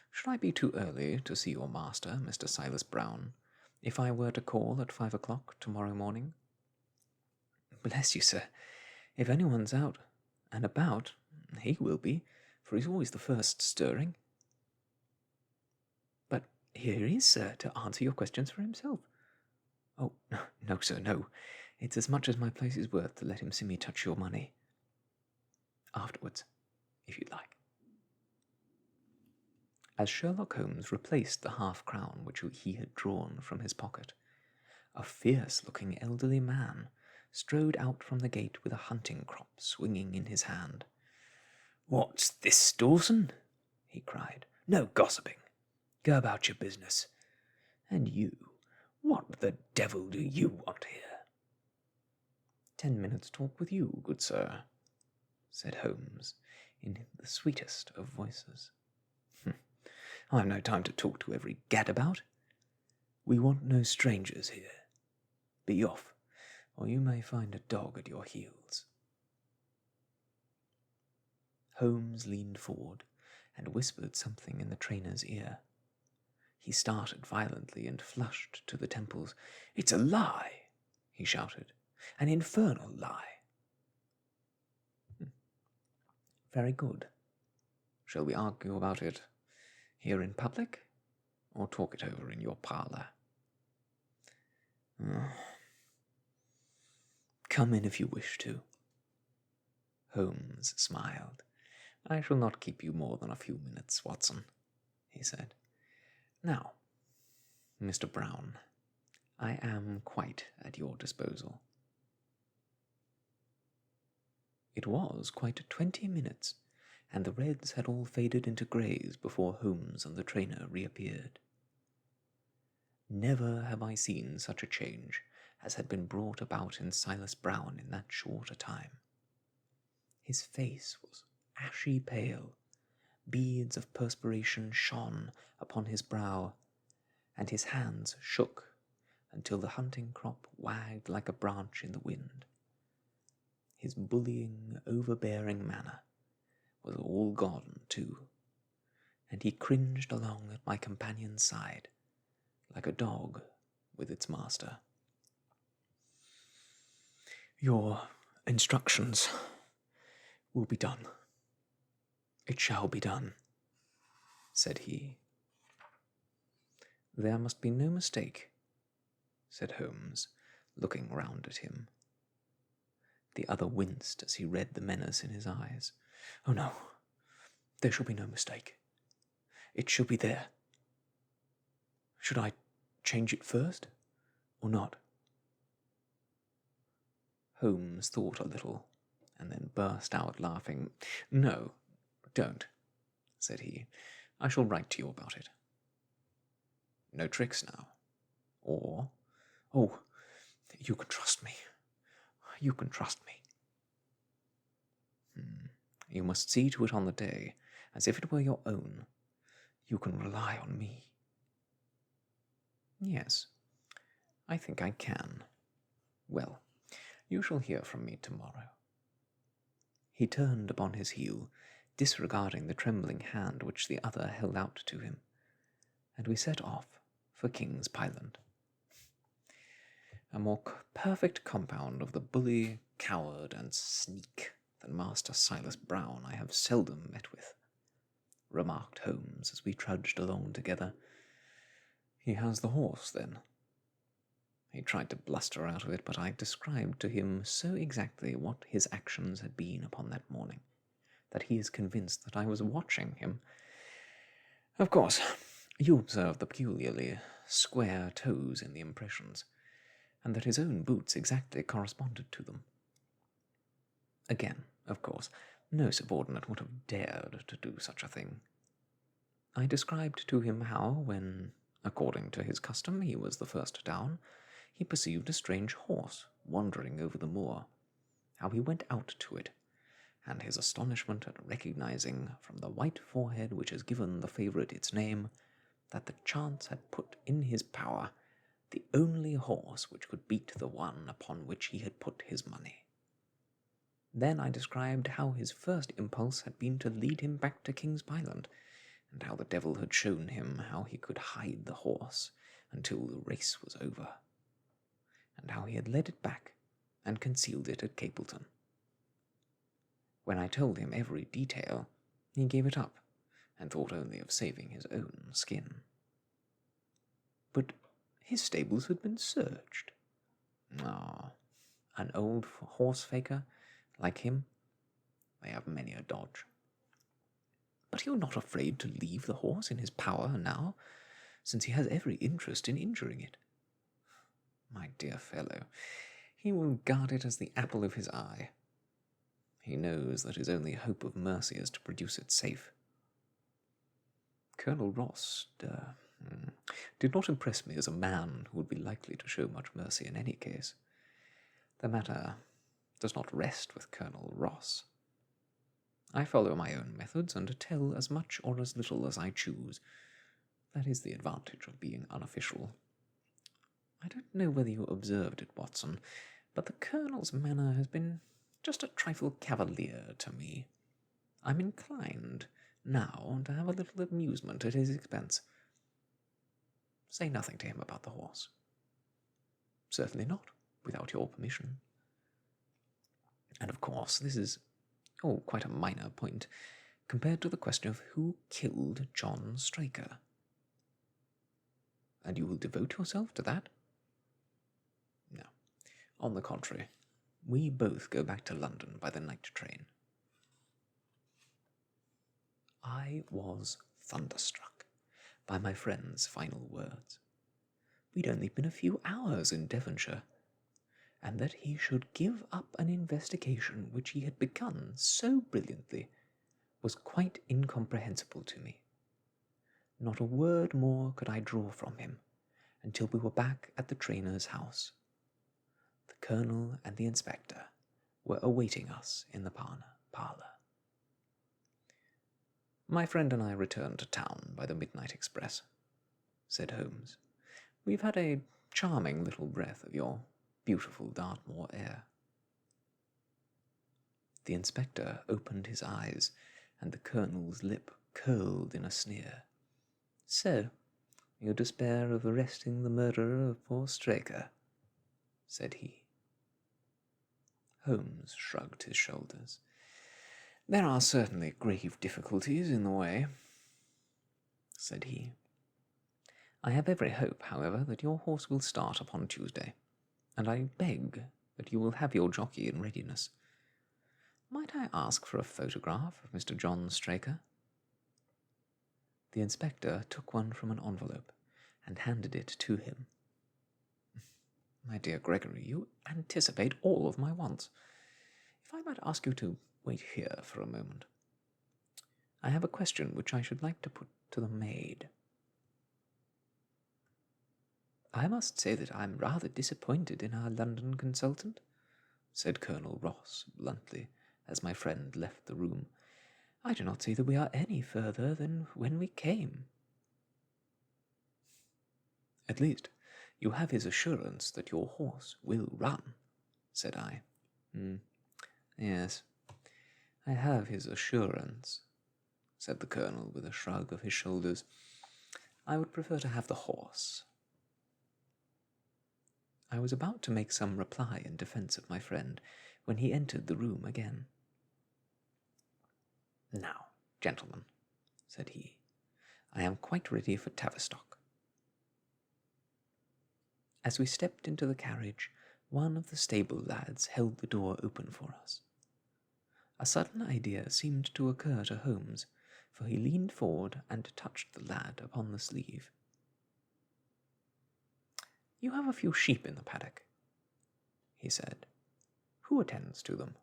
"Should I be too early to see your master, Mr. Silas Brown, if I were to call at 5 o'clock tomorrow morning?" "Bless you, sir, if anyone's out and about, he will be, for he's always the first stirring." "But here he is, sir, to answer your questions for himself." "Oh, no, sir, no. It's as much as my place is worth to let him see me touch your money. Afterwards, if you'd like." As Sherlock Holmes replaced the half-crown which he had drawn from his pocket, a fierce-looking elderly man strode out from the gate with a hunting crop swinging in his hand. "What's this, Dawson?" he cried. "No gossiping. Go about your business. And you, what the devil do you want here?" "10 minutes' talk with you, good sir," said Holmes, in the sweetest of voices. "I've no time to talk to every gadabout. We want no strangers here. Be off, or you may find a dog at your heels." Holmes leaned forward and whispered something in the trainer's ear. He started violently and flushed to the temples. "It's a lie!" he shouted. "An infernal lie!" "Very good. Shall we argue about it here in public, or talk it over in your parlour?" "Come in if you wish to." Holmes smiled. "I shall not keep you more than a few minutes, Watson," he said. "Now, Mr. Brown, I am quite at your disposal." It was quite 20 minutes, and the reds had all faded into greys before Holmes and the trainer reappeared. Never have I seen such a change as had been brought about in Silas Brown in that short a time. His face was ashy pale, beads of perspiration shone upon his brow, and his hands shook until the hunting crop wagged like a branch in the wind. His bullying, overbearing manner was all gone, too, and he cringed along at my companion's side, like a dog with its master. "Your instructions will be done. It shall be done," said he. "There must be no mistake," said Holmes, looking round at him. The other winced as he read the menace in his eyes. "Oh, no, there shall be no mistake. It shall be there. Should I change it first, or not?" Holmes thought a little, and then burst out laughing. "No, don't," said he. "I shall write to you about it. No tricks now. Or, oh, you can trust me. You can trust me. You must see to it on the day, as if it were your own. You can rely on me." "Yes, I think I can. Well, you shall hear from me tomorrow." He turned upon his heel, disregarding the trembling hand which the other held out to him, and we set off for King's Pyland. A more perfect compound of the bully, coward, and sneak than Master Silas Brown I have seldom met with," remarked Holmes as we trudged along together. "He has the horse, then?" He tried to bluster out of it, but I described to him so exactly what his actions had been upon that morning that he is convinced that I was watching him. Of course, you observed the peculiarly square toes in the impressions, and that his own boots exactly corresponded to them. Again, of course, no subordinate would have dared to do such a thing. I described to him how, when, according to his custom, he was the first down, he perceived a strange horse wandering over the moor, how he went out to it, and his astonishment at recognizing, from the white forehead which has given the favourite its name, that the chance had put in his power the only horse which could beat the one upon which he had put his money. Then I described how his first impulse had been to lead him back to King's Pyland, and how the devil had shown him how he could hide the horse until the race was over, and how he had led it back and concealed it at Capleton. When I told him every detail, he gave it up, and thought only of saving his own skin. But his stables had been searched. Ah, an old horse-faker like him, they have many a dodge. But you're not afraid to leave the horse in his power now, since he has every interest in injuring it. My dear fellow, he will guard it as the apple of his eye. He knows that his only hope of mercy is to produce it safe. Colonel Ross did not impress me as a man who would be likely to show much mercy in any case. The matter does not rest with Colonel Ross. I follow my own methods and tell as much or as little as I choose. That is the advantage of being unofficial. I don't know whether you observed it, Watson, but the Colonel's manner has been just a trifle cavalier to me. I'm inclined now to have a little amusement at his expense. Say nothing to him about the horse. Certainly not, without your permission. And of course, this is quite a minor point compared to the question of who killed John Straker. And you will devote yourself to that? No. On the contrary, we both go back to London by the night train. I was thunderstruck by my friend's final words. We'd only been a few hours in Devonshire, and that he should give up an investigation which he had begun so brilliantly was quite incomprehensible to me. Not a word more could I draw from him until we were back at the trainer's house. The Colonel and the Inspector were awaiting us in the parlour. "My friend and I returned to town by the midnight express," said Holmes. "We've had a charming little breath of your beautiful Dartmoor air." The Inspector opened his eyes, and the Colonel's lip curled in a sneer. "So, you despair of arresting the murderer of poor Straker?" said he. Holmes shrugged his shoulders. "There are certainly grave difficulties in the way," said he. "I have every hope, however, that your horse will start upon Tuesday, and I beg that you will have your jockey in readiness. Might I ask for a photograph of Mr. John Straker?" The Inspector took one from an envelope and handed it to him. "My dear Gregory, you anticipate all of my wants. If I might ask you to wait here for a moment. I have a question which I should like to put to the maid." "I must say that I am rather disappointed in our London consultant," said Colonel Ross bluntly, as my friend left the room. "I do not see that we are any further than when we came." "At least, you have his assurance that your horse will run," said I. Yes, I have his assurance," said the Colonel with a shrug of his shoulders. "I would prefer to have the horse." I was about to make some reply in defence of my friend when he entered the room again. Now, gentlemen, said he, I am quite ready for Tavistock. As we stepped into the carriage, one of the stable lads held the door open for us. A sudden idea seemed to occur to Holmes, for he leaned forward and touched the lad upon the sleeve. You have a few sheep in the paddock, he said. Who attends to them?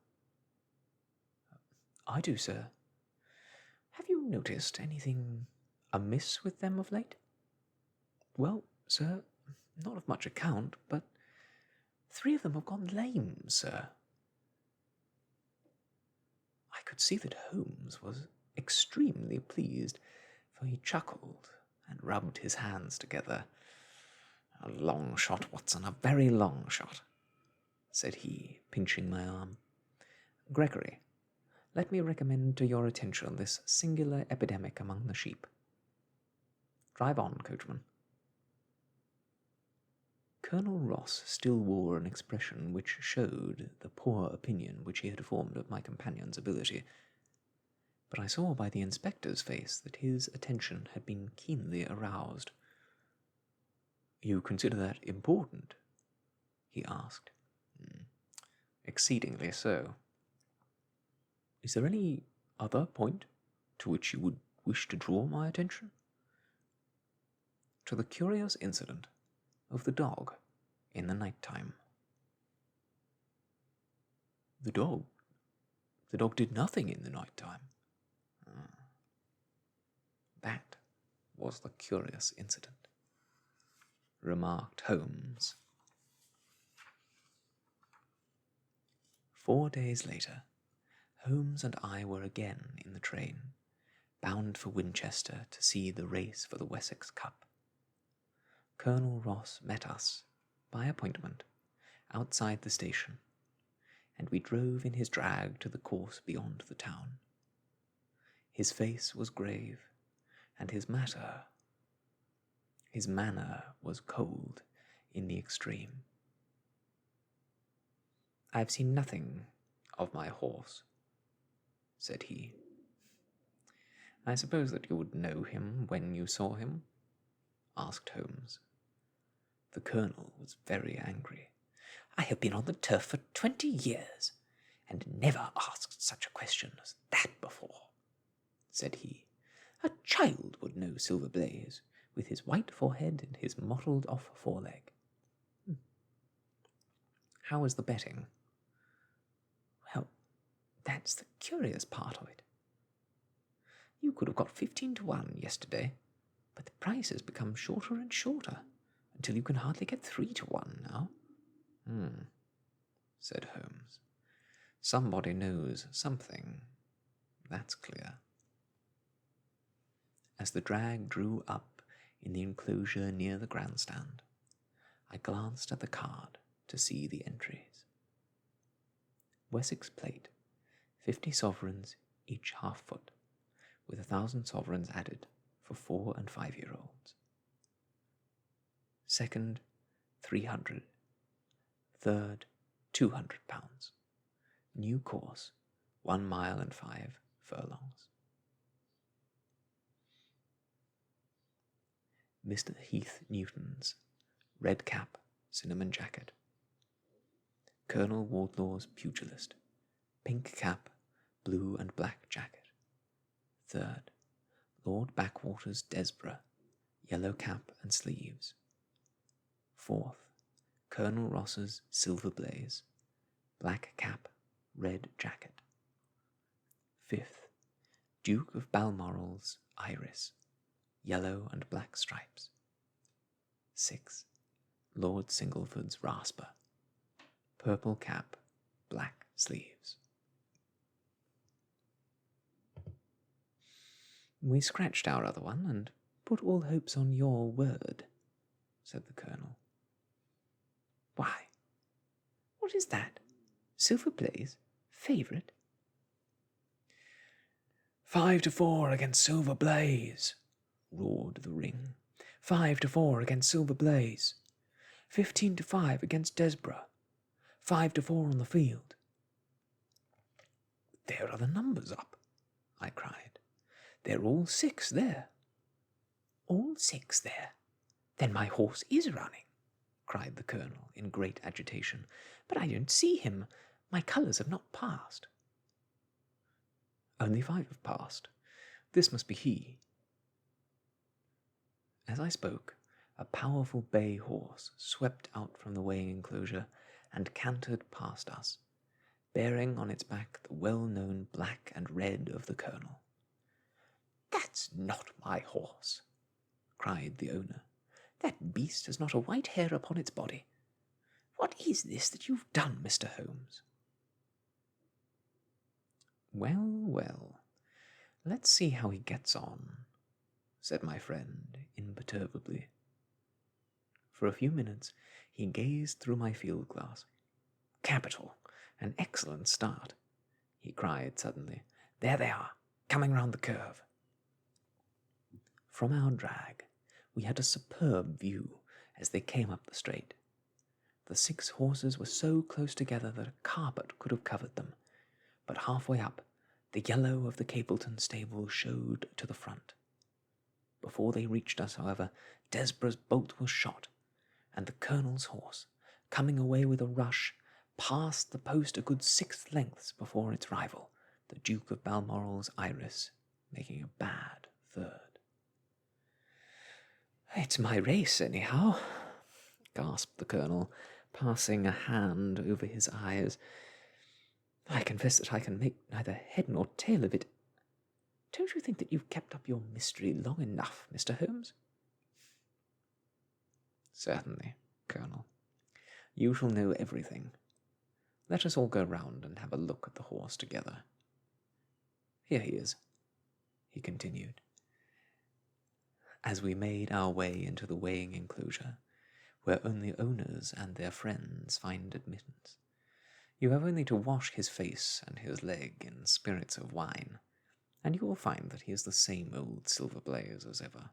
I do, sir. Have you noticed anything amiss with them of late? Well, sir, not of much account, but 3 of them have gone lame, sir. I could see that Holmes was extremely pleased, for he chuckled and rubbed his hands together. A long shot, Watson, a very long shot, said he, pinching my arm. Gregory, let me recommend to your attention this singular epidemic among the sheep. Drive on, coachman. Colonel Ross still wore an expression which showed the poor opinion which he had formed of my companion's ability, but I saw by the inspector's face that his attention had been keenly aroused. You consider that important? He asked. Exceedingly so. Is there any other point to which you would wish to draw my attention? To the curious incident of the dog in the night time. The dog? The dog did nothing in the night time. That was the curious incident, remarked Holmes. 4 days later, Holmes and I were again in the train, bound for Winchester to see the race for the Wessex Cup. Colonel Ross met us, by appointment, outside the station, and we drove in his drag to the course beyond the town. His face was grave, and his manner was cold in the extreme. I have seen nothing of my horse, said he. I suppose that you would know him when you saw him? Asked Holmes. The colonel was very angry. I have been on the turf for 20 years, and never asked such a question as that before, said he. A child would know Silver Blaze, with his white forehead and his mottled-off foreleg. How is the betting? Well, that's the curious part of it. You could have got 15 to 1 yesterday, but the price has become shorter and shorter, until you can hardly get 3 to 1 now. Said Holmes. Somebody knows something, that's clear. As the drag drew up in the enclosure near the grandstand, I glanced at the card to see the entries. Wessex Plate, 50 sovereigns each half-foot, with 1,000 sovereigns added for 4 and 5-year-olds. Second, 300. Third, 200 pounds. New course, 1 mile and 5 furlongs. Mr. Heath Newton's red cap, cinnamon jacket. Colonel Wardlaw's pugilist, pink cap, blue and black jacket. Third, Lord Backwater's Desborough, yellow cap and sleeves. Fourth, Colonel Ross's Silver Blaze, black cap, red jacket. Fifth, Duke of Balmoral's Iris, yellow and black stripes. Sixth, Lord Singleford's Rasper, purple cap, black sleeves. We scratched our other one and put all hopes on your word, said the colonel. Why, what is that? Silver Blaze? Favourite? 5 to 4 against Silver Blaze, roared the ring. 5 to 4 against Silver Blaze. 15 to 5 against Desborough. 5 to 4 on the field. There are the numbers up, I cried. "They're all 6 there." "All 6 there? Then my horse is running," cried the colonel in great agitation. "But I don't see him. My colours have not passed." "Only 5 have passed. This must be he." As I spoke, a powerful bay horse swept out from the weighing enclosure and cantered past us, bearing on its back the well-known black and red of the colonel. "That's not my horse," cried the owner. "That beast has not a white hair upon its body. What is this that you've done, Mr. Holmes?" "Well, well, let's see how he gets on," said my friend imperturbably. For a few minutes he gazed through my field-glass. "Capital! An excellent start!" he cried suddenly. "There they are, coming round the curve." From our drag we had a superb view as they came up the straight. The 6 horses were so close together that a carpet could have covered them, but halfway up, the yellow of the Capleton stable showed to the front. Before they reached us, however, Desborough's bolt was shot, and the colonel's horse, coming away with a rush, passed the post a good 6 lengths before its rival, the Duke of Balmoral's Iris, making a bad third. "It's my race, anyhow," gasped the colonel, passing a hand over his eyes. "I confess that I can make neither head nor tail of it. Don't you think that you've kept up your mystery long enough, Mr. Holmes?" "Certainly, Colonel. You shall know everything. Let us all go round and have a look at the horse together. Here he is," he continued, as we made our way into the weighing enclosure, where only owners and their friends find admittance. "You have only to wash his face and his leg in spirits of wine, and you will find that he is the same old Silver Blaze as ever."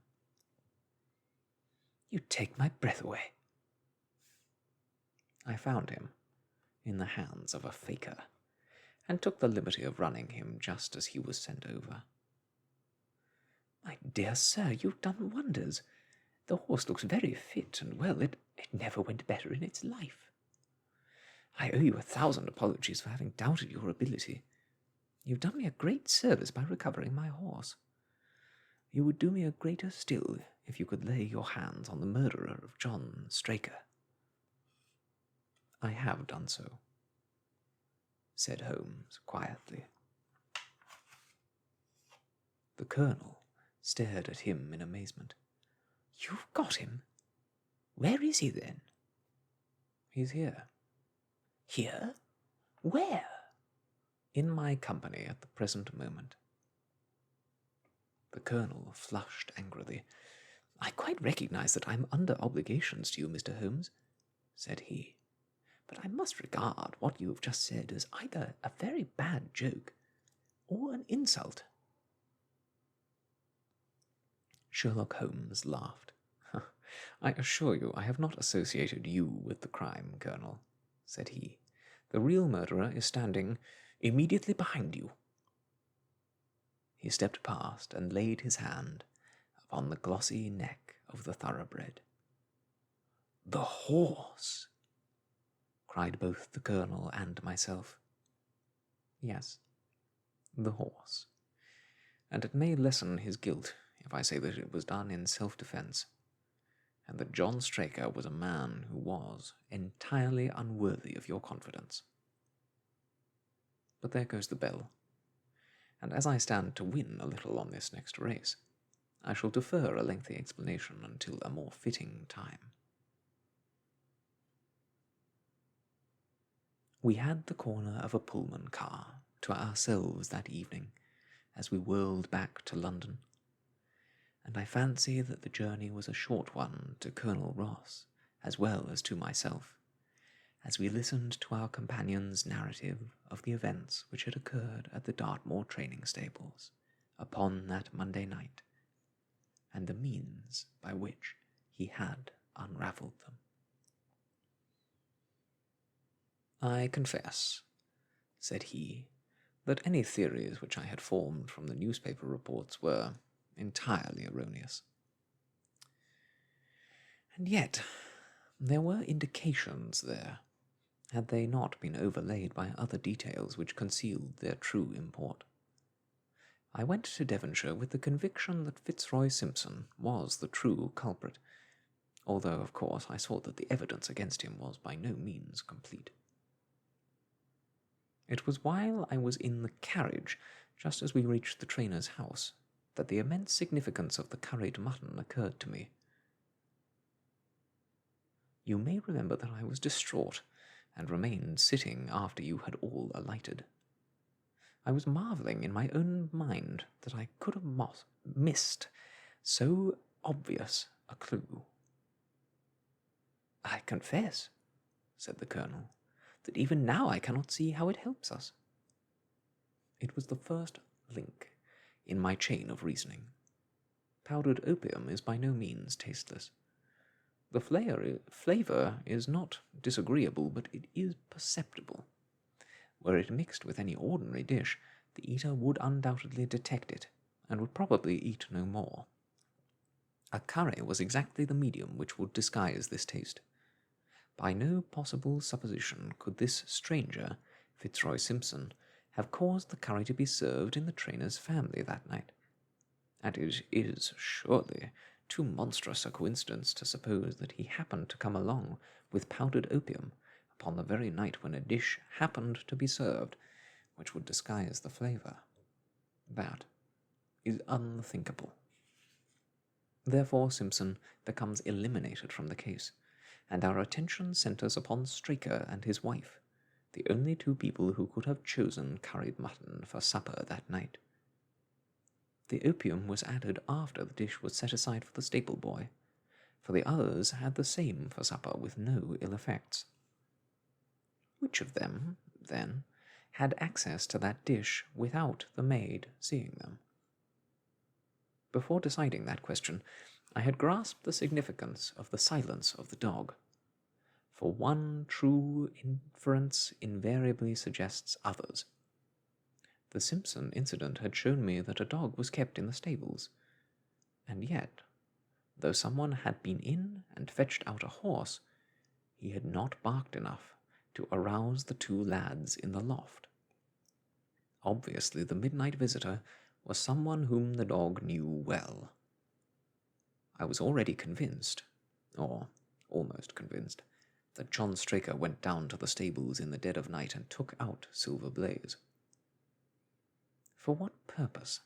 "You take my breath away." "I found him in the hands of a faker, and took the liberty of running him just as he was sent over." "My dear sir, you've done wonders. The horse looks very fit and well. It never went better in its life. I owe you 1,000 apologies for having doubted your ability. You've done me a great service by recovering my horse. You would do me a greater still if you could lay your hands on the murderer of John Straker." "I have done so," said Holmes quietly. The colonel stared at him in amazement. "You've got him? Where is he, then?" "He's here." "Here? Where?" "In my company at the present moment." The colonel flushed angrily. "I quite recognize that I'm under obligations to you, Mr. Holmes," said he, "but I must regard what you have just said as either a very bad joke or an insult." Sherlock Holmes laughed. "I assure you I have not associated you with the crime, Colonel," said he. "The real murderer is standing immediately behind you." He stepped past and laid his hand upon the glossy neck of the thoroughbred. "The horse!" cried both the colonel and myself. "Yes, the horse. And it may lessen his guilt if I say that it was done in self-defense, and that John Straker was a man who was entirely unworthy of your confidence. But there goes the bell, and as I stand to win a little on this next race, I shall defer a lengthy explanation until a more fitting time." We had the corner of a Pullman car to ourselves that evening as we whirled back to London, and I fancy that the journey was a short one to Colonel Ross as well as to myself, as we listened to our companion's narrative of the events which had occurred at the Dartmoor training stables upon that Monday night, and the means by which he had unravelled them. "I confess," said he, that any theories which I had formed from the newspaper reports were entirely erroneous. And yet, there were indications there, had they not been overlaid by other details which concealed their true import. I went to Devonshire with the conviction that Fitzroy Simpson was the true culprit, although, of course, I saw that the evidence against him was by no means complete. It was while I was in the carriage, just as we reached the trainer's house, that the immense significance of the curried mutton occurred to me. You may remember that I was distraught, and remained sitting after you had all alighted. I was marvelling in my own mind that I could have missed so obvious a clue. "I confess," said the colonel, "that even now I cannot see how it helps us." It was the first link in my chain of reasoning. Powdered opium is by no means tasteless. The flavor is not disagreeable, but it is perceptible. Were it mixed with any ordinary dish, the eater would undoubtedly detect it, and would probably eat no more. A curry was exactly the medium which would disguise this taste. By no possible supposition could this stranger, Fitzroy Simpson, have caused the curry to be served in the trainer's family that night. And it is surely too monstrous a coincidence to suppose that he happened to come along with powdered opium upon the very night when a dish happened to be served which would disguise the flavour. That is unthinkable. Therefore Simpson becomes eliminated from the case, and our attention centres upon Straker and his wife, the only two people who could have chosen curried mutton for supper that night. The opium was added after the dish was set aside for the stable boy, for the others had the same for supper with no ill effects. Which of them, then, had access to that dish without the maid seeing them? Before deciding that question, I had grasped the significance of the silence of the dog, for one true inference invariably suggests others. The Simpson incident had shown me that a dog was kept in the stables, and yet, though someone had been in and fetched out a horse, he had not barked enough to arouse the two lads in the loft. Obviously, the midnight visitor was someone whom the dog knew well. I was already convinced, or almost convinced, that John Straker went down to the stables in the dead of night and took out Silver Blaze. For what purpose?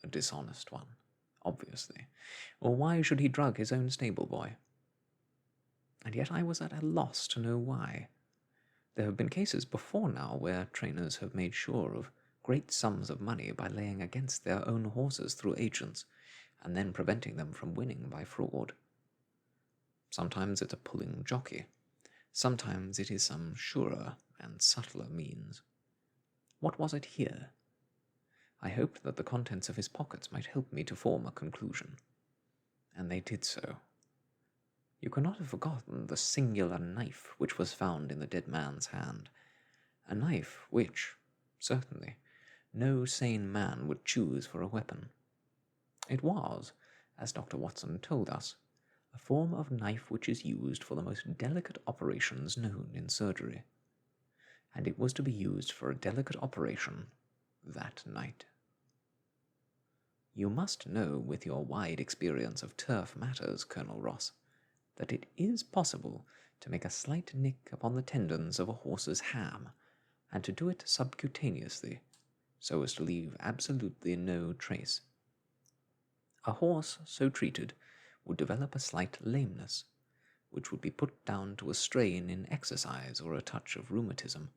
A dishonest one, obviously. Or why should he drug his own stable boy? And yet I was at a loss to know why. There have been cases before now where trainers have made sure of great sums of money by laying against their own horses through agents, and then preventing them from winning by fraud. Sometimes it's a pulling jockey. Sometimes it is some surer and subtler means. What was it here? I hoped that the contents of his pockets might help me to form a conclusion. And they did so. You cannot have forgotten the singular knife which was found in the dead man's hand. A knife which, certainly, no sane man would choose for a weapon. It was, as Dr. Watson told us, a form of knife which is used for the most delicate operations known in surgery. And it was to be used for a delicate operation that night. You must know, with your wide experience of turf matters, Colonel Ross, that it is possible to make a slight nick upon the tendons of a horse's ham, and to do it subcutaneously, so as to leave absolutely no trace. A horse so treated would develop a slight lameness, which would be put down to a strain in exercise or a touch of rheumatism,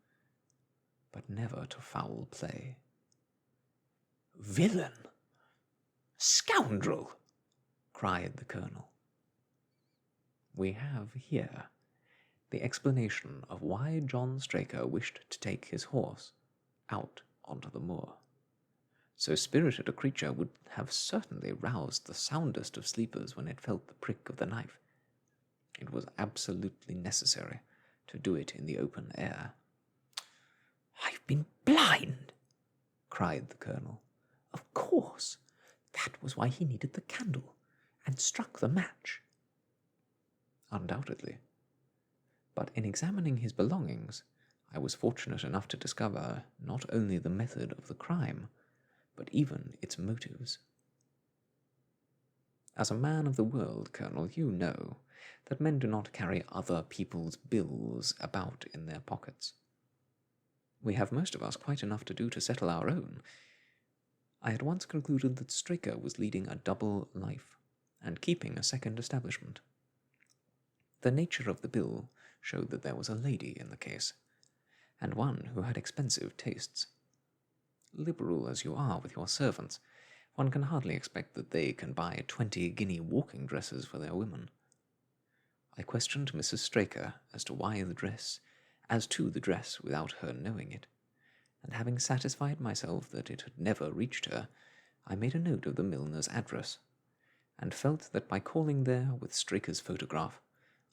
but never to foul play. "Villain! Scoundrel!" cried the colonel. We have here the explanation of why John Straker wished to take his horse out onto the moor. So spirited a creature would have certainly roused the soundest of sleepers when it felt the prick of the knife. It was absolutely necessary to do it in the open air. "I've been blind!" cried the colonel. "Of course! That was why he needed the candle, and struck the match." "Undoubtedly. But in examining his belongings, I was fortunate enough to discover not only the method of the crime, but even its motives. As a man of the world, Colonel, you know that men do not carry other people's bills about in their pockets. We have most of us quite enough to do to settle our own. I at once concluded that Straker was leading a double life, and keeping a second establishment. The nature of the bill showed that there was a lady in the case, and one who had expensive tastes. Liberal as you are with your servants, one can hardly expect that they can buy 20-guinea walking dresses for their women. I questioned Mrs. Straker as to the dress without her knowing it, and having satisfied myself that it had never reached her, I made a note of the milliner's address, and felt that by calling there with Straker's photograph,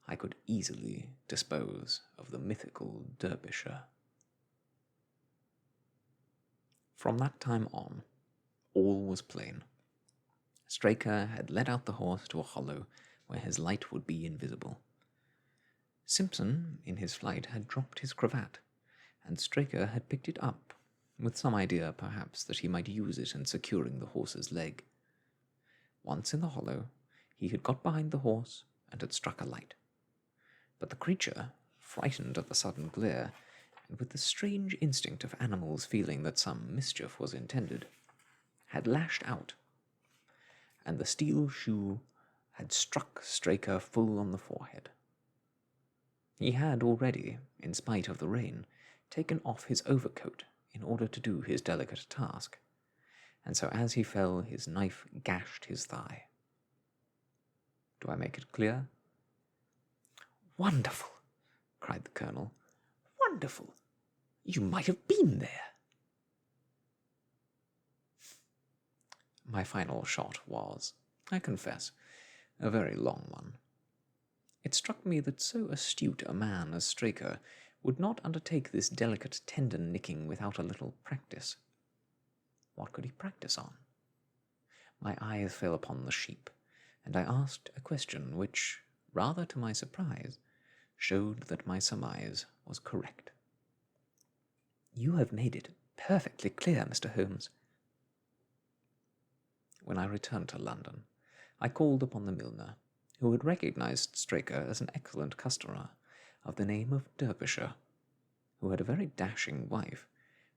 I could easily dispose of the mythical Derbyshire. From that time on, all was plain. Straker had led out the horse to a hollow where his light would be invisible. Simpson, in his flight, had dropped his cravat, and Straker had picked it up, with some idea, perhaps, that he might use it in securing the horse's leg. Once in the hollow, he had got behind the horse and had struck a light. But the creature, frightened at the sudden glare, and with the strange instinct of animals feeling that some mischief was intended, had lashed out, and the steel shoe had struck Straker full on the forehead. He had already, in spite of the rain, taken off his overcoat in order to do his delicate task, and so as he fell his knife gashed his thigh. Do I make it clear? "Wonderful!" cried the colonel. "Wonderful! You might have been there." My final shot was, I confess, a very long one. It struck me that so astute a man as Straker would not undertake this delicate tendon nicking without a little practice. What could he practice on? My eyes fell upon the sheep, and I asked a question which, rather to my surprise, showed that my surmise was correct. "You have made it perfectly clear, Mr. Holmes." When I returned to London, I called upon the milliner, who had recognized Straker as an excellent customer of the name of Derbyshire, who had a very dashing wife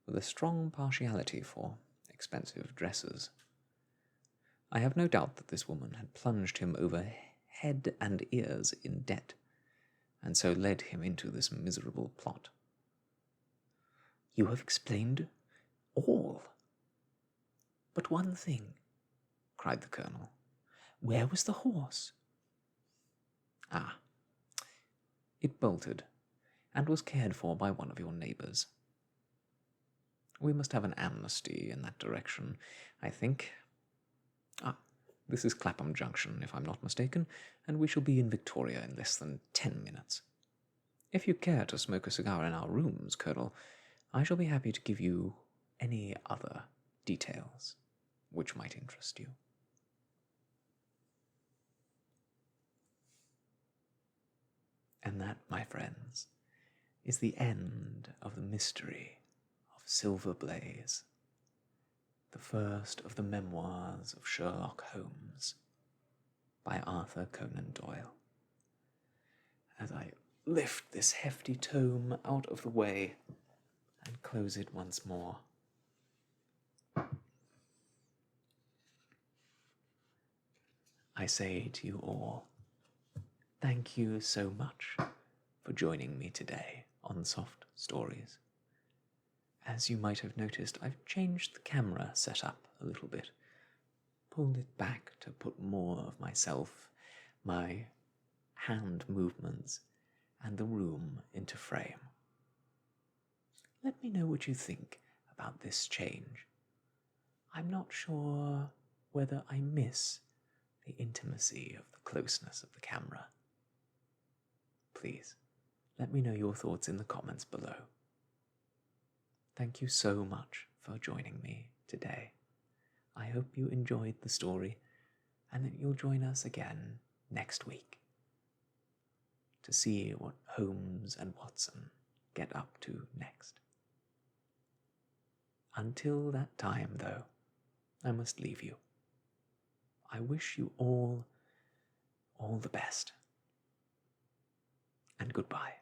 with a strong partiality for expensive dresses. I have no doubt that this woman had plunged him over head and ears in debt, and so led him into this miserable plot. "You have explained all. But one thing," cried the colonel. "Where was the horse?" "Ah, it bolted, and was cared for by one of your neighbours. We must have an amnesty in that direction, I think. This is Clapham Junction, if I'm not mistaken, and we shall be in Victoria in less than 10 minutes. If you care to smoke a cigar in our rooms, Colonel, I shall be happy to give you any other details which might interest you." And that, my friends, is the end of the mystery of Silver Blaze, the first of the memoirs of Sherlock Holmes by Arthur Conan Doyle. As I lift this hefty tome out of the way and close it once more, I say to you all, thank you so much for joining me today on Soft Stories. As you might have noticed, I've changed the camera setup a little bit, pulled it back to put more of myself, my hand movements, and the room into frame. Let me know what you think about this change. I'm not sure whether I miss the intimacy of the closeness of the camera. Please, let me know your thoughts in the comments below. thank you so much for joining me today. I hope you enjoyed the story and that you'll join us again next week to see what Holmes and Watson get up to next. Until that time, though, I must leave you. I wish you all the best. And goodbye.